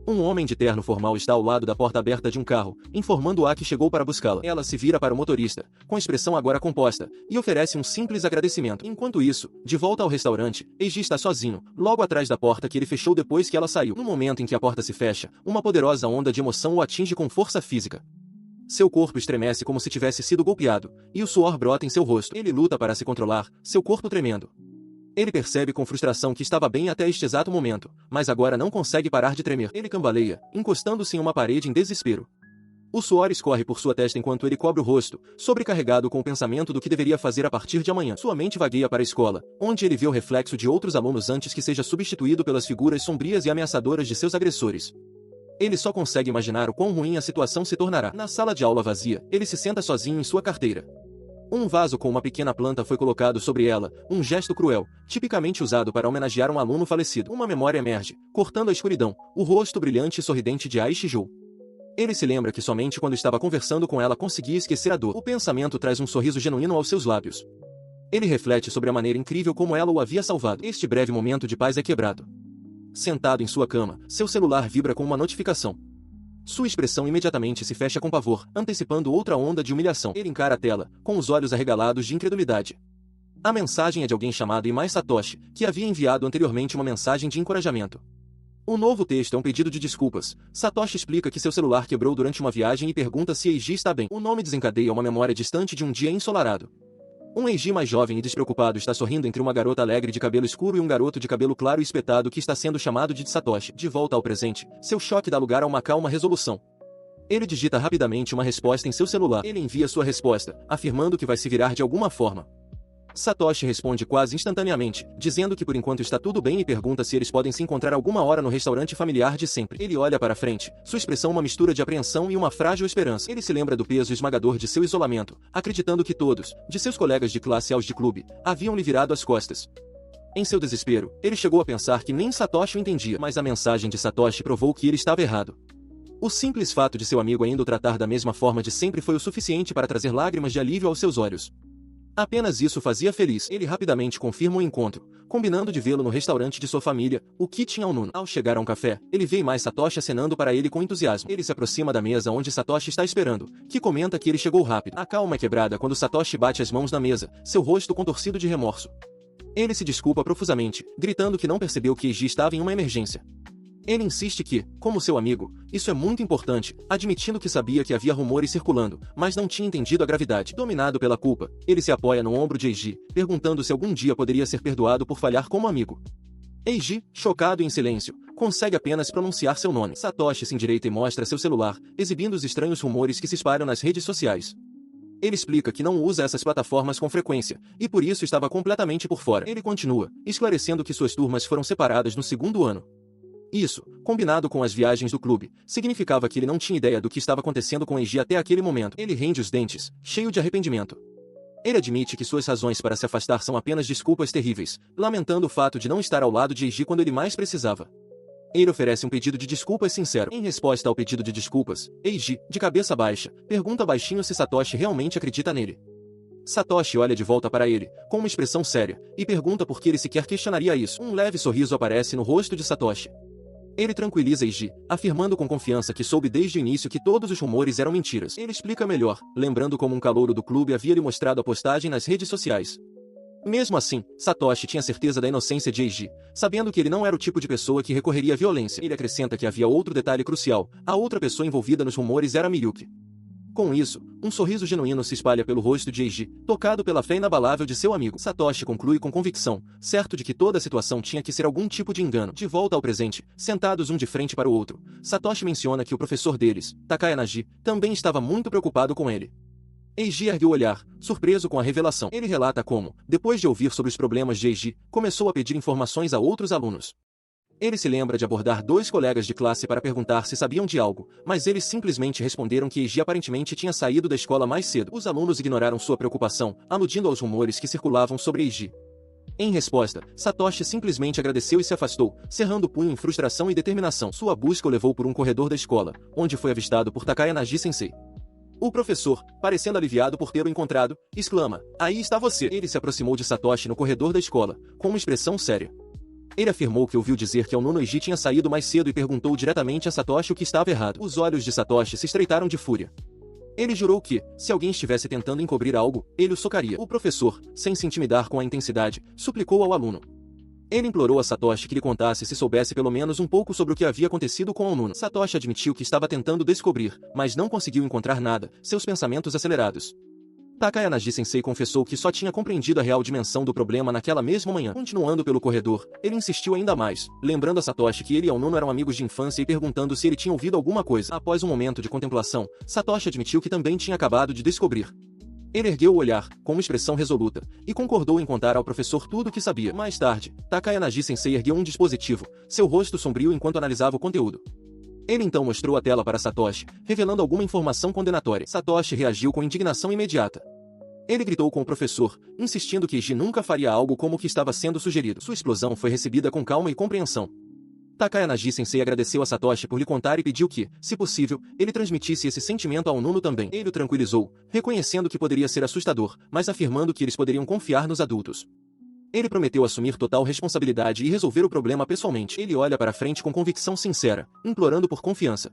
Um homem de terno formal está ao lado da porta aberta de um carro, informando-a que chegou para buscá-la. Ela se vira para o motorista, com expressão agora composta, e oferece um simples agradecimento. Enquanto isso, de volta ao restaurante, Eiji está sozinho, logo atrás da porta que ele fechou depois que ela saiu. No momento em que a porta se fecha, uma poderosa onda de emoção o atinge com força física. Seu corpo estremece como se tivesse sido golpeado, e o suor brota em seu rosto. Ele luta para se controlar, seu corpo tremendo. Ele percebe com frustração que estava bem até este exato momento, mas agora não consegue parar de tremer. Ele cambaleia, encostando-se em uma parede em desespero. O suor escorre por sua testa enquanto ele cobre o rosto, sobrecarregado com o pensamento do que deveria fazer a partir de amanhã. Sua mente vagueia para a escola, onde ele vê o reflexo de outros alunos antes que seja substituído pelas figuras sombrias e ameaçadoras de seus agressores. Ele só consegue imaginar o quão ruim a situação se tornará. Na sala de aula vazia, ele se senta sozinho em sua carteira. Um vaso com uma pequena planta foi colocado sobre ela, um gesto cruel, tipicamente usado para homenagear um aluno falecido. Uma memória emerge, cortando a escuridão, o rosto brilhante e sorridente de Ai Shijou. Ele se lembra que somente quando estava conversando com ela conseguia esquecer a dor. O pensamento traz um sorriso genuíno aos seus lábios. Ele reflete sobre a maneira incrível como ela o havia salvado. Este breve momento de paz é quebrado. Sentado em sua cama, seu celular vibra com uma notificação. Sua expressão imediatamente se fecha com pavor, antecipando outra onda de humilhação. Ele encara a tela, com os olhos arregalados de incredulidade. A mensagem é de alguém chamado Imai Satoshi, que havia enviado anteriormente uma mensagem de encorajamento. O novo texto é um pedido de desculpas. Satoshi explica que seu celular quebrou durante uma viagem e pergunta se Eiji está bem. O nome desencadeia uma memória distante de um dia ensolarado. Um Eiji mais jovem e despreocupado está sorrindo entre uma garota alegre de cabelo escuro e um garoto de cabelo claro e espetado que está sendo chamado de Satoshi. De volta ao presente, seu choque dá lugar a uma calma resolução. Ele digita rapidamente uma resposta em seu celular. Ele envia sua resposta, afirmando que vai se virar de alguma forma. Satoshi responde quase instantaneamente, dizendo que por enquanto está tudo bem e pergunta se eles podem se encontrar alguma hora no restaurante familiar de sempre. Ele olha para frente, sua expressão uma mistura de apreensão e uma frágil esperança. Ele se lembra do peso esmagador de seu isolamento, acreditando que todos, de seus colegas de classe aos de clube, haviam lhe virado as costas. Em seu desespero, ele chegou a pensar que nem Satoshi o entendia, mas a mensagem de Satoshi provou que ele estava errado. O simples fato de seu amigo ainda o tratar da mesma forma de sempre foi o suficiente para trazer lágrimas de alívio aos seus olhos. Apenas isso fazia feliz. Ele rapidamente confirma o encontro, combinando de vê-lo no restaurante de sua família, o Kitchen Aonuno. Ao chegar a um café, ele vê mais Satoshi acenando para ele com entusiasmo. Ele se aproxima da mesa onde Satoshi está esperando, que comenta que ele chegou rápido. A calma é quebrada quando Satoshi bate as mãos na mesa, seu rosto contorcido de remorso. Ele se desculpa profusamente, gritando que não percebeu que Eiji estava em uma emergência. Ele insiste que, como seu amigo, isso é muito importante, admitindo que sabia que havia rumores circulando, mas não tinha entendido a gravidade. Dominado pela culpa, ele se apoia no ombro de Eiji, perguntando se algum dia poderia ser perdoado por falhar como amigo. Eiji, chocado e em silêncio, consegue apenas pronunciar seu nome. Satoshi se endireita e mostra seu celular, exibindo os estranhos rumores que se espalham nas redes sociais. Ele explica que não usa essas plataformas com frequência, e por isso estava completamente por fora. Ele continua, esclarecendo que suas turmas foram separadas no segundo ano. Isso, combinado com as viagens do clube, significava que ele não tinha ideia do que estava acontecendo com Eiji até aquele momento. Ele rende os dentes, cheio de arrependimento. Ele admite que suas razões para se afastar são apenas desculpas terríveis, lamentando o fato de não estar ao lado de Eiji quando ele mais precisava. Ele oferece um pedido de desculpas sincero. Em resposta ao pedido de desculpas, Eiji, de cabeça baixa, pergunta baixinho se Satoshi realmente acredita nele. Satoshi olha de volta para ele, com uma expressão séria, e pergunta por que ele sequer questionaria isso. Um leve sorriso aparece no rosto de Satoshi. Ele tranquiliza Eiji, afirmando com confiança que soube desde o início que todos os rumores eram mentiras. Ele explica melhor, lembrando como um calouro do clube havia lhe mostrado a postagem nas redes sociais. Mesmo assim, Satoshi tinha certeza da inocência de Eiji, sabendo que ele não era o tipo de pessoa que recorreria à violência. Ele acrescenta que havia outro detalhe crucial: a outra pessoa envolvida nos rumores era Miyuki. Com isso, um sorriso genuíno se espalha pelo rosto de Eiji, tocado pela fé inabalável de seu amigo. Satoshi conclui com convicção, certo de que toda a situação tinha que ser algum tipo de engano. De volta ao presente, sentados um de frente para o outro, Satoshi menciona que o professor deles, Takaya Nagi, também estava muito preocupado com ele. Eiji ergue o olhar, surpreso com a revelação. Ele relata como, depois de ouvir sobre os problemas de Eiji, começou a pedir informações a outros alunos. Ele se lembra de abordar 2 colegas de classe para perguntar se sabiam de algo, mas eles simplesmente responderam que Eiji aparentemente tinha saído da escola mais cedo. Os alunos ignoraram sua preocupação, aludindo aos rumores que circulavam sobre Eiji. Em resposta, Satoshi simplesmente agradeceu e se afastou, cerrando o punho em frustração e determinação. Sua busca o levou por um corredor da escola, onde foi avistado por Takaya Nagi-sensei. O professor, parecendo aliviado por tê-lo encontrado, exclama: "Aí está você!" Ele se aproximou de Satoshi no corredor da escola, com uma expressão séria. Ele afirmou que ouviu dizer que Aonuno Eiji tinha saído mais cedo e perguntou diretamente a Satoshi o que estava errado. Os olhos de Satoshi se estreitaram de fúria. Ele jurou que, se alguém estivesse tentando encobrir algo, ele o socaria. O professor, sem se intimidar com a intensidade, suplicou ao aluno. Ele implorou a Satoshi que lhe contasse se soubesse pelo menos um pouco sobre o que havia acontecido com Aonuno. Satoshi admitiu que estava tentando descobrir, mas não conseguiu encontrar nada, seus pensamentos acelerados. Takaya Nagi-sensei confessou que só tinha compreendido a real dimensão do problema naquela mesma manhã. Continuando pelo corredor, ele insistiu ainda mais, lembrando a Satoshi que ele e Aonuno eram amigos de infância e perguntando se ele tinha ouvido alguma coisa. Após um momento de contemplação, Satoshi admitiu que também tinha acabado de descobrir. Ele ergueu o olhar, com uma expressão resoluta, e concordou em contar ao professor tudo o que sabia. Mais tarde, Takaya Nagi-sensei ergueu um dispositivo, seu rosto sombrio enquanto analisava o conteúdo. Ele então mostrou a tela para Satoshi, revelando alguma informação condenatória. Satoshi reagiu com indignação imediata. Ele gritou com o professor, insistindo que Eiji nunca faria algo como o que estava sendo sugerido. Sua explosão foi recebida com calma e compreensão. Takaya Nagi-sensei agradeceu a Satoshi por lhe contar e pediu que, se possível, ele transmitisse esse sentimento ao Aonuno também. Ele o tranquilizou, reconhecendo que poderia ser assustador, mas afirmando que eles poderiam confiar nos adultos. Ele prometeu assumir total responsabilidade e resolver o problema pessoalmente. Ele olha para frente com convicção sincera, implorando por confiança.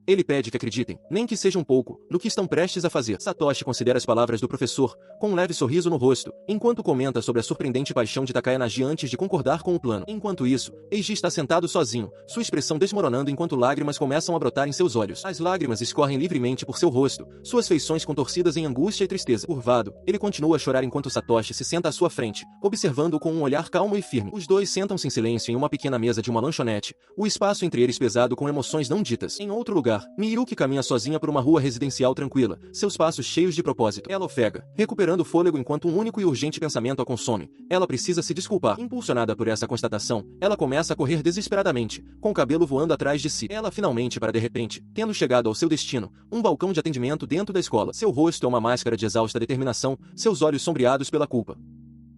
Ele pede que acreditem, nem que seja um pouco, no que estão prestes a fazer. Satoshi considera as palavras do professor, com um leve sorriso no rosto, enquanto comenta sobre a surpreendente paixão de Takaya Nagi antes de concordar com o plano. Enquanto isso, Eiji está sentado sozinho, sua expressão desmoronando enquanto lágrimas começam a brotar em seus olhos. As lágrimas escorrem livremente por seu rosto, suas feições contorcidas em angústia e tristeza. Curvado, ele continua a chorar enquanto Satoshi se senta à sua frente, observando-o com um olhar calmo e firme. Os dois sentam-se em silêncio em uma pequena mesa de uma lanchonete, o espaço entre eles pesado com emoções não ditas. Em outro lugar, Miyuki caminha sozinha por uma rua residencial tranquila, seus passos cheios de propósito. Ela ofega, recuperando o fôlego enquanto um único e urgente pensamento a consome. Ela precisa se desculpar. Impulsionada por essa constatação, ela começa a correr desesperadamente, com o cabelo voando atrás de si. Ela finalmente para de repente, tendo chegado ao seu destino, um balcão de atendimento dentro da escola. Seu rosto é uma máscara de exausta determinação, seus olhos sombreados pela culpa.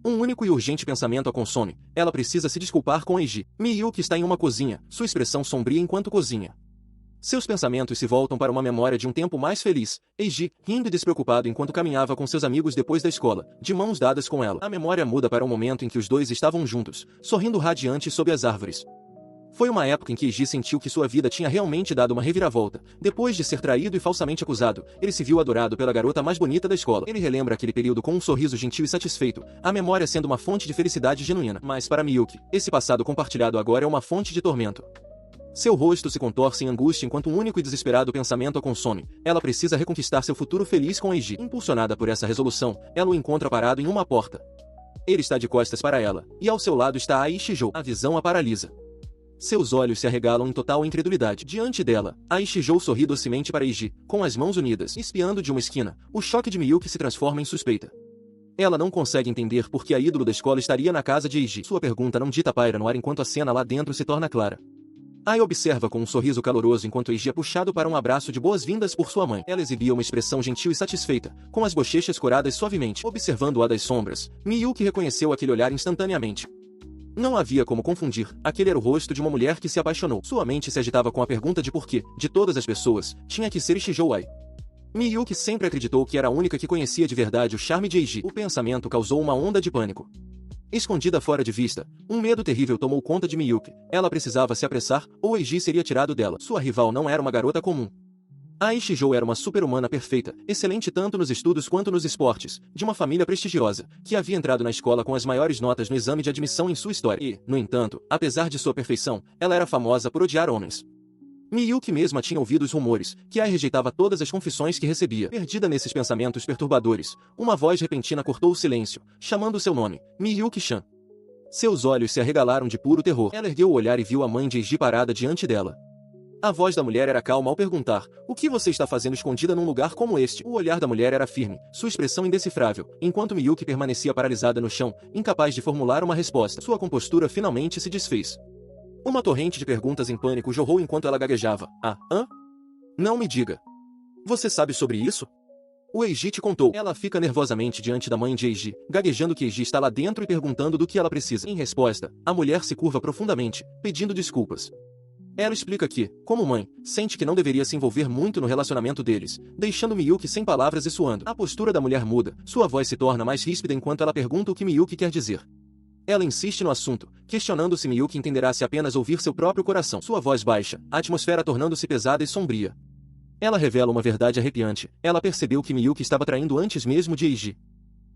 Um único e urgente pensamento a consome. Ela precisa se desculpar com Eiji. Miyuki está em uma cozinha, sua expressão sombria enquanto cozinha. Seus pensamentos se voltam para uma memória de um tempo mais feliz, Eiji, rindo e despreocupado enquanto caminhava com seus amigos depois da escola, de mãos dadas com ela. A memória muda para um momento em que os dois estavam juntos, sorrindo radiantes sob as árvores. Foi uma época em que Eiji sentiu que sua vida tinha realmente dado uma reviravolta. Depois de ser traído e falsamente acusado, ele se viu adorado pela garota mais bonita da escola. Ele relembra aquele período com um sorriso gentil e satisfeito, a memória sendo uma fonte de felicidade genuína. Mas para Miyuki, esse passado compartilhado agora é uma fonte de tormento. Seu rosto se contorce em angústia enquanto um único e desesperado pensamento a consome. Ela precisa reconquistar seu futuro feliz com Eiji. Impulsionada por essa resolução, ela o encontra parado em uma porta. Ele está de costas para ela, e ao seu lado está Aishijou. A visão a paralisa. Seus olhos se arregalam em total incredulidade. Diante dela, Aishijou sorri docemente para Eiji, com as mãos unidas. Espiando de uma esquina, o choque de Miyuki se transforma em suspeita. Ela não consegue entender por que a ídolo da escola estaria na casa de Eiji. Sua pergunta não dita paira no ar enquanto a cena lá dentro se torna clara. Ai observa com um sorriso caloroso enquanto Eiji é puxado para um abraço de boas-vindas por sua mãe. Ela exibia uma expressão gentil e satisfeita, com as bochechas coradas suavemente. Observando-a das sombras, Miyuki reconheceu aquele olhar instantaneamente. Não havia como confundir, aquele era o rosto de uma mulher que se apaixonou. Sua mente se agitava com a pergunta de por que, de todas as pessoas, tinha que ser Shijouai. Miyuki sempre acreditou que era a única que conhecia de verdade o charme de Eiji. O pensamento causou uma onda de pânico. Escondida fora de vista, um medo terrível tomou conta de Miyuki. Ela precisava se apressar, ou Eiji seria tirado dela. Sua rival não era uma garota comum. A Shijou era uma super-humana perfeita, excelente tanto nos estudos quanto nos esportes, de uma família prestigiosa, que havia entrado na escola com as maiores notas no exame de admissão em sua história. E, no entanto, apesar de sua perfeição, ela era famosa por odiar homens. Miyuki mesma tinha ouvido os rumores, que a rejeitava todas as confissões que recebia. Perdida nesses pensamentos perturbadores, uma voz repentina cortou o silêncio, chamando seu nome, Miyuki-chan. Seus olhos se arregalaram de puro terror. Ela ergueu o olhar e viu a mãe de Eiji parada diante dela. A voz da mulher era calma ao perguntar, o que você está fazendo escondida num lugar como este? O olhar da mulher era firme, sua expressão indecifrável, enquanto Miyuki permanecia paralisada no chão, incapaz de formular uma resposta. Sua compostura finalmente se desfez. Uma torrente de perguntas em pânico jorrou enquanto ela gaguejava. Não me diga. Você sabe sobre isso? O Eiji te contou. Ela fica nervosamente diante da mãe de Eiji, gaguejando que Eiji está lá dentro e perguntando do que ela precisa. Em resposta, a mulher se curva profundamente, pedindo desculpas. Ela explica que, como mãe, sente que não deveria se envolver muito no relacionamento deles, deixando Miyuki sem palavras e suando. A postura da mulher muda, sua voz se torna mais ríspida enquanto ela pergunta o que Miyuki quer dizer. Ela insiste no assunto, questionando se Miyuki entenderá se apenas ouvir seu próprio coração. Sua voz baixa, a atmosfera tornando-se pesada e sombria. Ela revela uma verdade arrepiante, ela percebeu que Miyuki estava traindo antes mesmo de Eiji.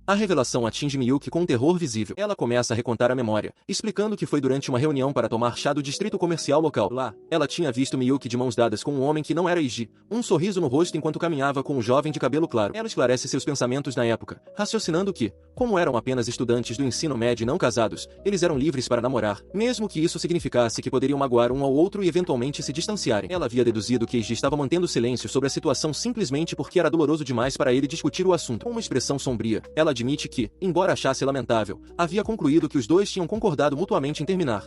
A revelação atinge Miyuki com um terror visível. Ela começa a recontar a memória, explicando que foi durante uma reunião para tomar chá do distrito comercial local. Lá, ela tinha visto Miyuki de mãos dadas com um homem que não era Eiji, um sorriso no rosto enquanto caminhava com um jovem de cabelo claro. Ela esclarece seus pensamentos na época, raciocinando que, como eram apenas estudantes do ensino médio e não casados, eles eram livres para namorar, mesmo que isso significasse que poderiam magoar um ao outro e eventualmente se distanciarem. Ela havia deduzido que Eiji estava mantendo silêncio sobre a situação simplesmente porque era doloroso demais para ele discutir o assunto. Com uma expressão sombria, ela admite que, embora achasse lamentável, havia concluído que os dois tinham concordado mutuamente em terminar.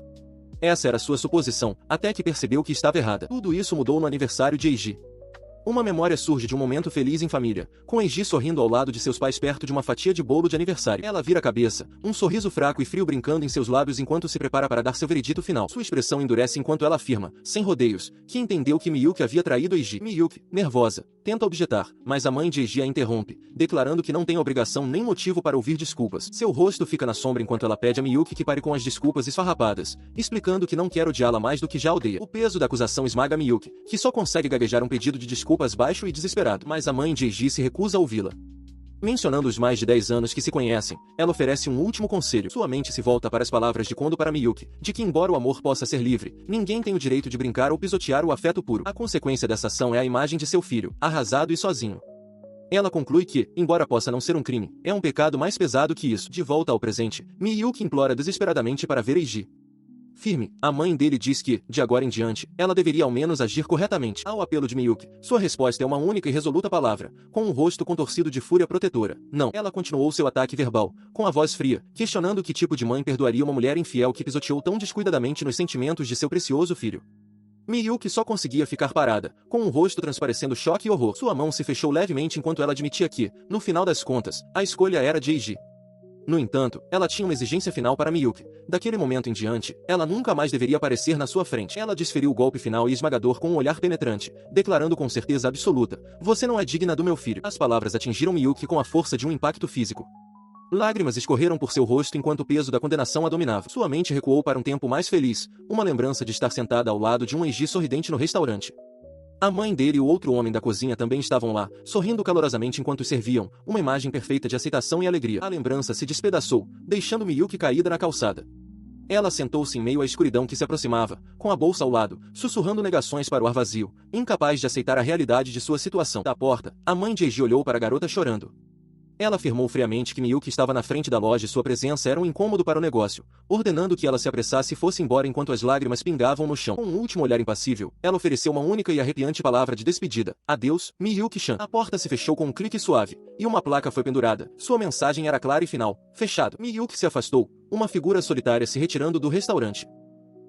Essa era sua suposição, até que percebeu que estava errada. Tudo isso mudou no aniversário de Eiji. Uma memória surge de um momento feliz em família, com Eiji sorrindo ao lado de seus pais perto de uma fatia de bolo de aniversário. Ela vira a cabeça, um sorriso fraco e frio brincando em seus lábios enquanto se prepara para dar seu veredito final. Sua expressão endurece enquanto ela afirma, sem rodeios, que entendeu que Miyuki havia traído Eiji. Miyuki, nervosa, tenta objetar, mas a mãe de Eiji a interrompe, declarando que não tem obrigação nem motivo para ouvir desculpas. Seu rosto fica na sombra enquanto ela pede a Miyuki que pare com as desculpas esfarrapadas, explicando que não quer odiá-la mais do que já odeia. O peso da acusação esmaga Miyuki, que só consegue gaguejar um pedido de desculpas baixo e desesperado, mas a mãe de Eiji se recusa a ouvi-la. Mencionando os mais de 10 anos que se conhecem, ela oferece um último conselho. Sua mente se volta para as palavras de Kondo para Miyuki, de que embora o amor possa ser livre, ninguém tem o direito de brincar ou pisotear o afeto puro. A consequência dessa ação é a imagem de seu filho, arrasado e sozinho. Ela conclui que, embora possa não ser um crime, é um pecado mais pesado que isso. De volta ao presente, Miyuki implora desesperadamente para ver Eiji. Firme, a mãe dele diz que, de agora em diante, ela deveria ao menos agir corretamente. Ao apelo de Miyuki, sua resposta é uma única e resoluta palavra, com um rosto contorcido de fúria protetora. Não. Ela continuou seu ataque verbal, com a voz fria, questionando que tipo de mãe perdoaria uma mulher infiel que pisoteou tão descuidadamente nos sentimentos de seu precioso filho. Miyuki só conseguia ficar parada, com um rosto transparecendo choque e horror. Sua mão se fechou levemente enquanto ela admitia que, no final das contas, a escolha era de Eiji. No entanto, ela tinha uma exigência final para Miyuki. Daquele momento em diante, ela nunca mais deveria aparecer na sua frente. Ela desferiu o golpe final e esmagador com um olhar penetrante, declarando com certeza absoluta, "Você não é digna do meu filho." As palavras atingiram Miyuki com a força de um impacto físico. Lágrimas escorreram por seu rosto enquanto o peso da condenação a dominava. Sua mente recuou para um tempo mais feliz, uma lembrança de estar sentada ao lado de um Eiji sorridente no restaurante. A mãe dele e o outro homem da cozinha também estavam lá, sorrindo calorosamente enquanto serviam, uma imagem perfeita de aceitação e alegria. A lembrança se despedaçou, deixando Miyuki caída na calçada. Ela sentou-se em meio à escuridão que se aproximava, com a bolsa ao lado, sussurrando negações para o ar vazio, incapaz de aceitar a realidade de sua situação. Da porta, a mãe de Eiji olhou para a garota chorando. Ela afirmou friamente que Miyuki estava na frente da loja e sua presença era um incômodo para o negócio, ordenando que ela se apressasse e fosse embora enquanto as lágrimas pingavam no chão. Com um último olhar impassível, ela ofereceu uma única e arrepiante palavra de despedida. "Adeus, Miyuki-chan." A porta se fechou com um clique suave, e uma placa foi pendurada. Sua mensagem era clara e final. "Fechado." Miyuki se afastou, uma figura solitária se retirando do restaurante.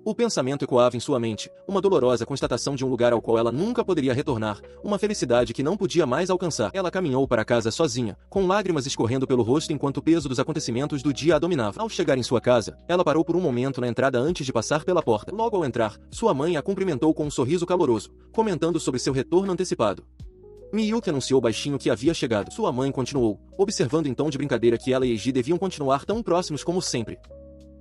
O pensamento ecoava em sua mente, uma dolorosa constatação de um lugar ao qual ela nunca poderia retornar, uma felicidade que não podia mais alcançar. Ela caminhou para casa sozinha, com lágrimas escorrendo pelo rosto enquanto o peso dos acontecimentos do dia a dominava. Ao chegar em sua casa, ela parou por um momento na entrada antes de passar pela porta. Logo ao entrar, sua mãe a cumprimentou com um sorriso caloroso, comentando sobre seu retorno antecipado. Miyuki anunciou baixinho que havia chegado. Sua mãe continuou, observando em tom de brincadeira que ela e Eiji deviam continuar tão próximos como sempre.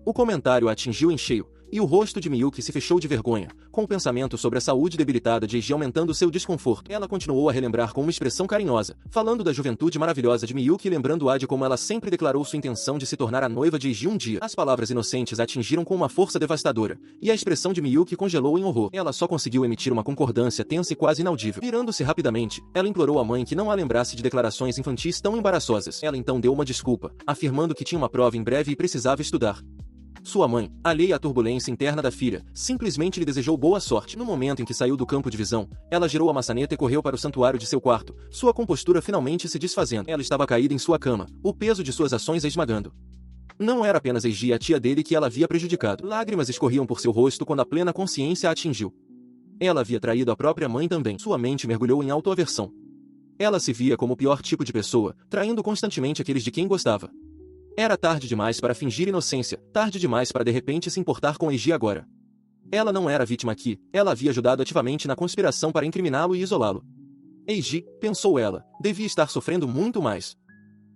O comentário a atingiu em cheio, e o rosto de Miyuki se fechou de vergonha, com o pensamento sobre a saúde debilitada de Eiji aumentando seu desconforto. Ela continuou a relembrar com uma expressão carinhosa, falando da juventude maravilhosa de Miyuki e lembrando-a de como ela sempre declarou sua intenção de se tornar a noiva de Eiji um dia. As palavras inocentes a atingiram com uma força devastadora, e a expressão de Miyuki congelou em horror. Ela só conseguiu emitir uma concordância tensa e quase inaudível. Virando-se rapidamente, ela implorou à mãe que não a lembrasse de declarações infantis tão embaraçosas. Ela então deu uma desculpa, afirmando que tinha uma prova em breve e precisava estudar. Sua mãe, alheia à turbulência interna da filha, simplesmente lhe desejou boa sorte. No momento em que saiu do campo de visão, ela girou a maçaneta e correu para o santuário de seu quarto, sua compostura finalmente se desfazendo. Ela estava caída em sua cama, o peso de suas ações a esmagando. Não era apenas Eiji, a tia dele, que ela havia prejudicado. Lágrimas escorriam por seu rosto quando a plena consciência a atingiu. Ela havia traído a própria mãe também. Sua mente mergulhou em autoaversão. Ela se via como o pior tipo de pessoa, traindo constantemente aqueles de quem gostava. Era tarde demais para fingir inocência, tarde demais para de repente se importar com Eiji agora. Ela não era vítima aqui, ela havia ajudado ativamente na conspiração para incriminá-lo e isolá-lo. Eiji, pensou ela, devia estar sofrendo muito mais.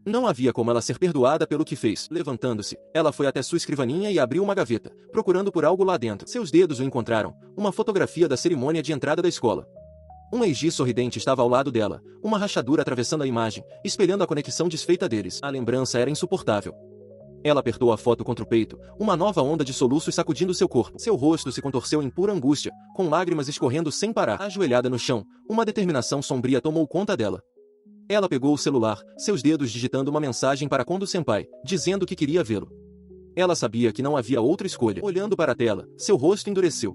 Não havia como ela ser perdoada pelo que fez. Levantando-se, ela foi até sua escrivaninha e abriu uma gaveta, procurando por algo lá dentro. Seus dedos o encontraram, uma fotografia da cerimônia de entrada da escola. Um Eiji sorridente estava ao lado dela, uma rachadura atravessando a imagem, espelhando a conexão desfeita deles. A lembrança era insuportável. Ela apertou a foto contra o peito, uma nova onda de soluços sacudindo seu corpo. Seu rosto se contorceu em pura angústia, com lágrimas escorrendo sem parar. Ajoelhada no chão, uma determinação sombria tomou conta dela. Ela pegou o celular, seus dedos digitando uma mensagem para Kondo-senpai, dizendo que queria vê-lo. Ela sabia que não havia outra escolha. Olhando para a tela, seu rosto endureceu.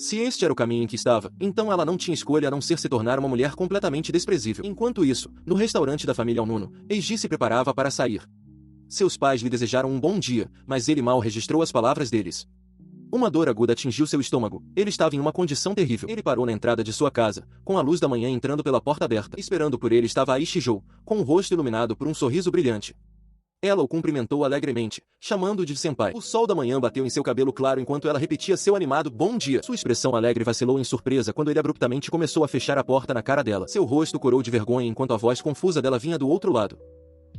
Se este era o caminho em que estava, então ela não tinha escolha a não ser se tornar uma mulher completamente desprezível. Enquanto isso, no restaurante da família Onuno, Eiji se preparava para sair. Seus pais lhe desejaram um bom dia, mas ele mal registrou as palavras deles. Uma dor aguda atingiu seu estômago. Ele estava em uma condição terrível. Ele parou na entrada de sua casa, com a luz da manhã entrando pela porta aberta. Esperando por ele estava Aishijou, com o rosto iluminado por um sorriso brilhante. Ela o cumprimentou alegremente, chamando-o de senpai. O sol da manhã bateu em seu cabelo claro enquanto ela repetia seu animado bom dia. Sua expressão alegre vacilou em surpresa quando ele abruptamente começou a fechar a porta na cara dela. Seu rosto corou de vergonha enquanto a voz confusa dela vinha do outro lado.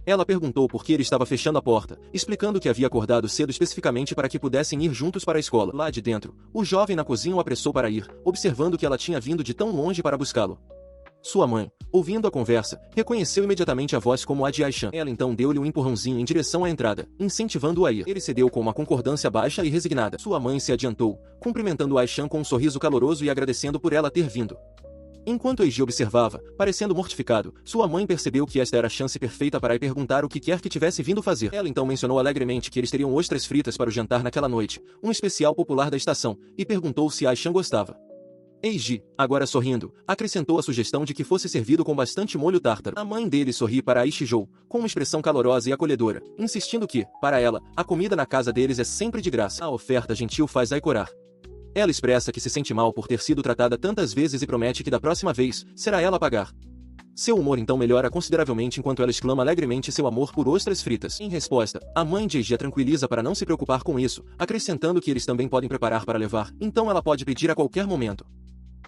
Ela perguntou por que ele estava fechando a porta, explicando que havia acordado cedo especificamente para que pudessem ir juntos para a escola. Lá de dentro, o jovem na cozinha o apressou para ir, observando que ela tinha vindo de tão longe para buscá-lo. Sua mãe, ouvindo a conversa, reconheceu imediatamente a voz como a de Aishan. Ela então deu-lhe um empurrãozinho em direção à entrada, incentivando-o a ir. Ele cedeu com uma concordância baixa e resignada. Sua mãe se adiantou, cumprimentando Aishan com um sorriso caloroso e agradecendo por ela ter vindo. Enquanto Eiji observava, parecendo mortificado, sua mãe percebeu que esta era a chance perfeita para ir perguntar o que quer que tivesse vindo fazer. Ela então mencionou alegremente que eles teriam ostras fritas para o jantar naquela noite, um especial popular da estação, e perguntou se Aishan gostava. Eiji, agora sorrindo, acrescentou a sugestão de que fosse servido com bastante molho tártaro. A mãe dele sorri para Aishijou, com uma expressão calorosa e acolhedora, insistindo que, para ela, a comida na casa deles é sempre de graça. A oferta gentil faz Aikorar. Ela expressa que se sente mal por ter sido tratada tantas vezes e promete que da próxima vez, será ela a pagar. Seu humor então melhora consideravelmente enquanto ela exclama alegremente seu amor por ostras fritas. Em resposta, a mãe de Eiji a tranquiliza para não se preocupar com isso, acrescentando que eles também podem preparar para levar, então ela pode pedir a qualquer momento.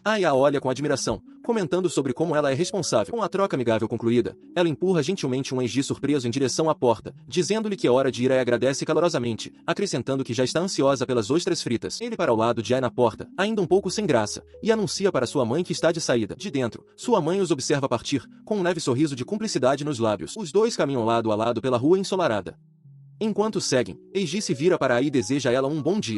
Ai a olha com admiração, comentando sobre como ela é responsável. Com a troca amigável concluída, ela empurra gentilmente um Eiji surpreso em direção à porta, dizendo-lhe que é hora de ir e agradece calorosamente, acrescentando que já está ansiosa pelas ostras fritas. Ele para ao lado de Ai na porta, ainda um pouco sem graça, e anuncia para sua mãe que está de saída. De dentro, sua mãe os observa partir, com um leve sorriso de cumplicidade nos lábios. Os dois caminham lado a lado pela rua ensolarada. Enquanto seguem, Eiji se vira para Ai e deseja a ela um bom dia.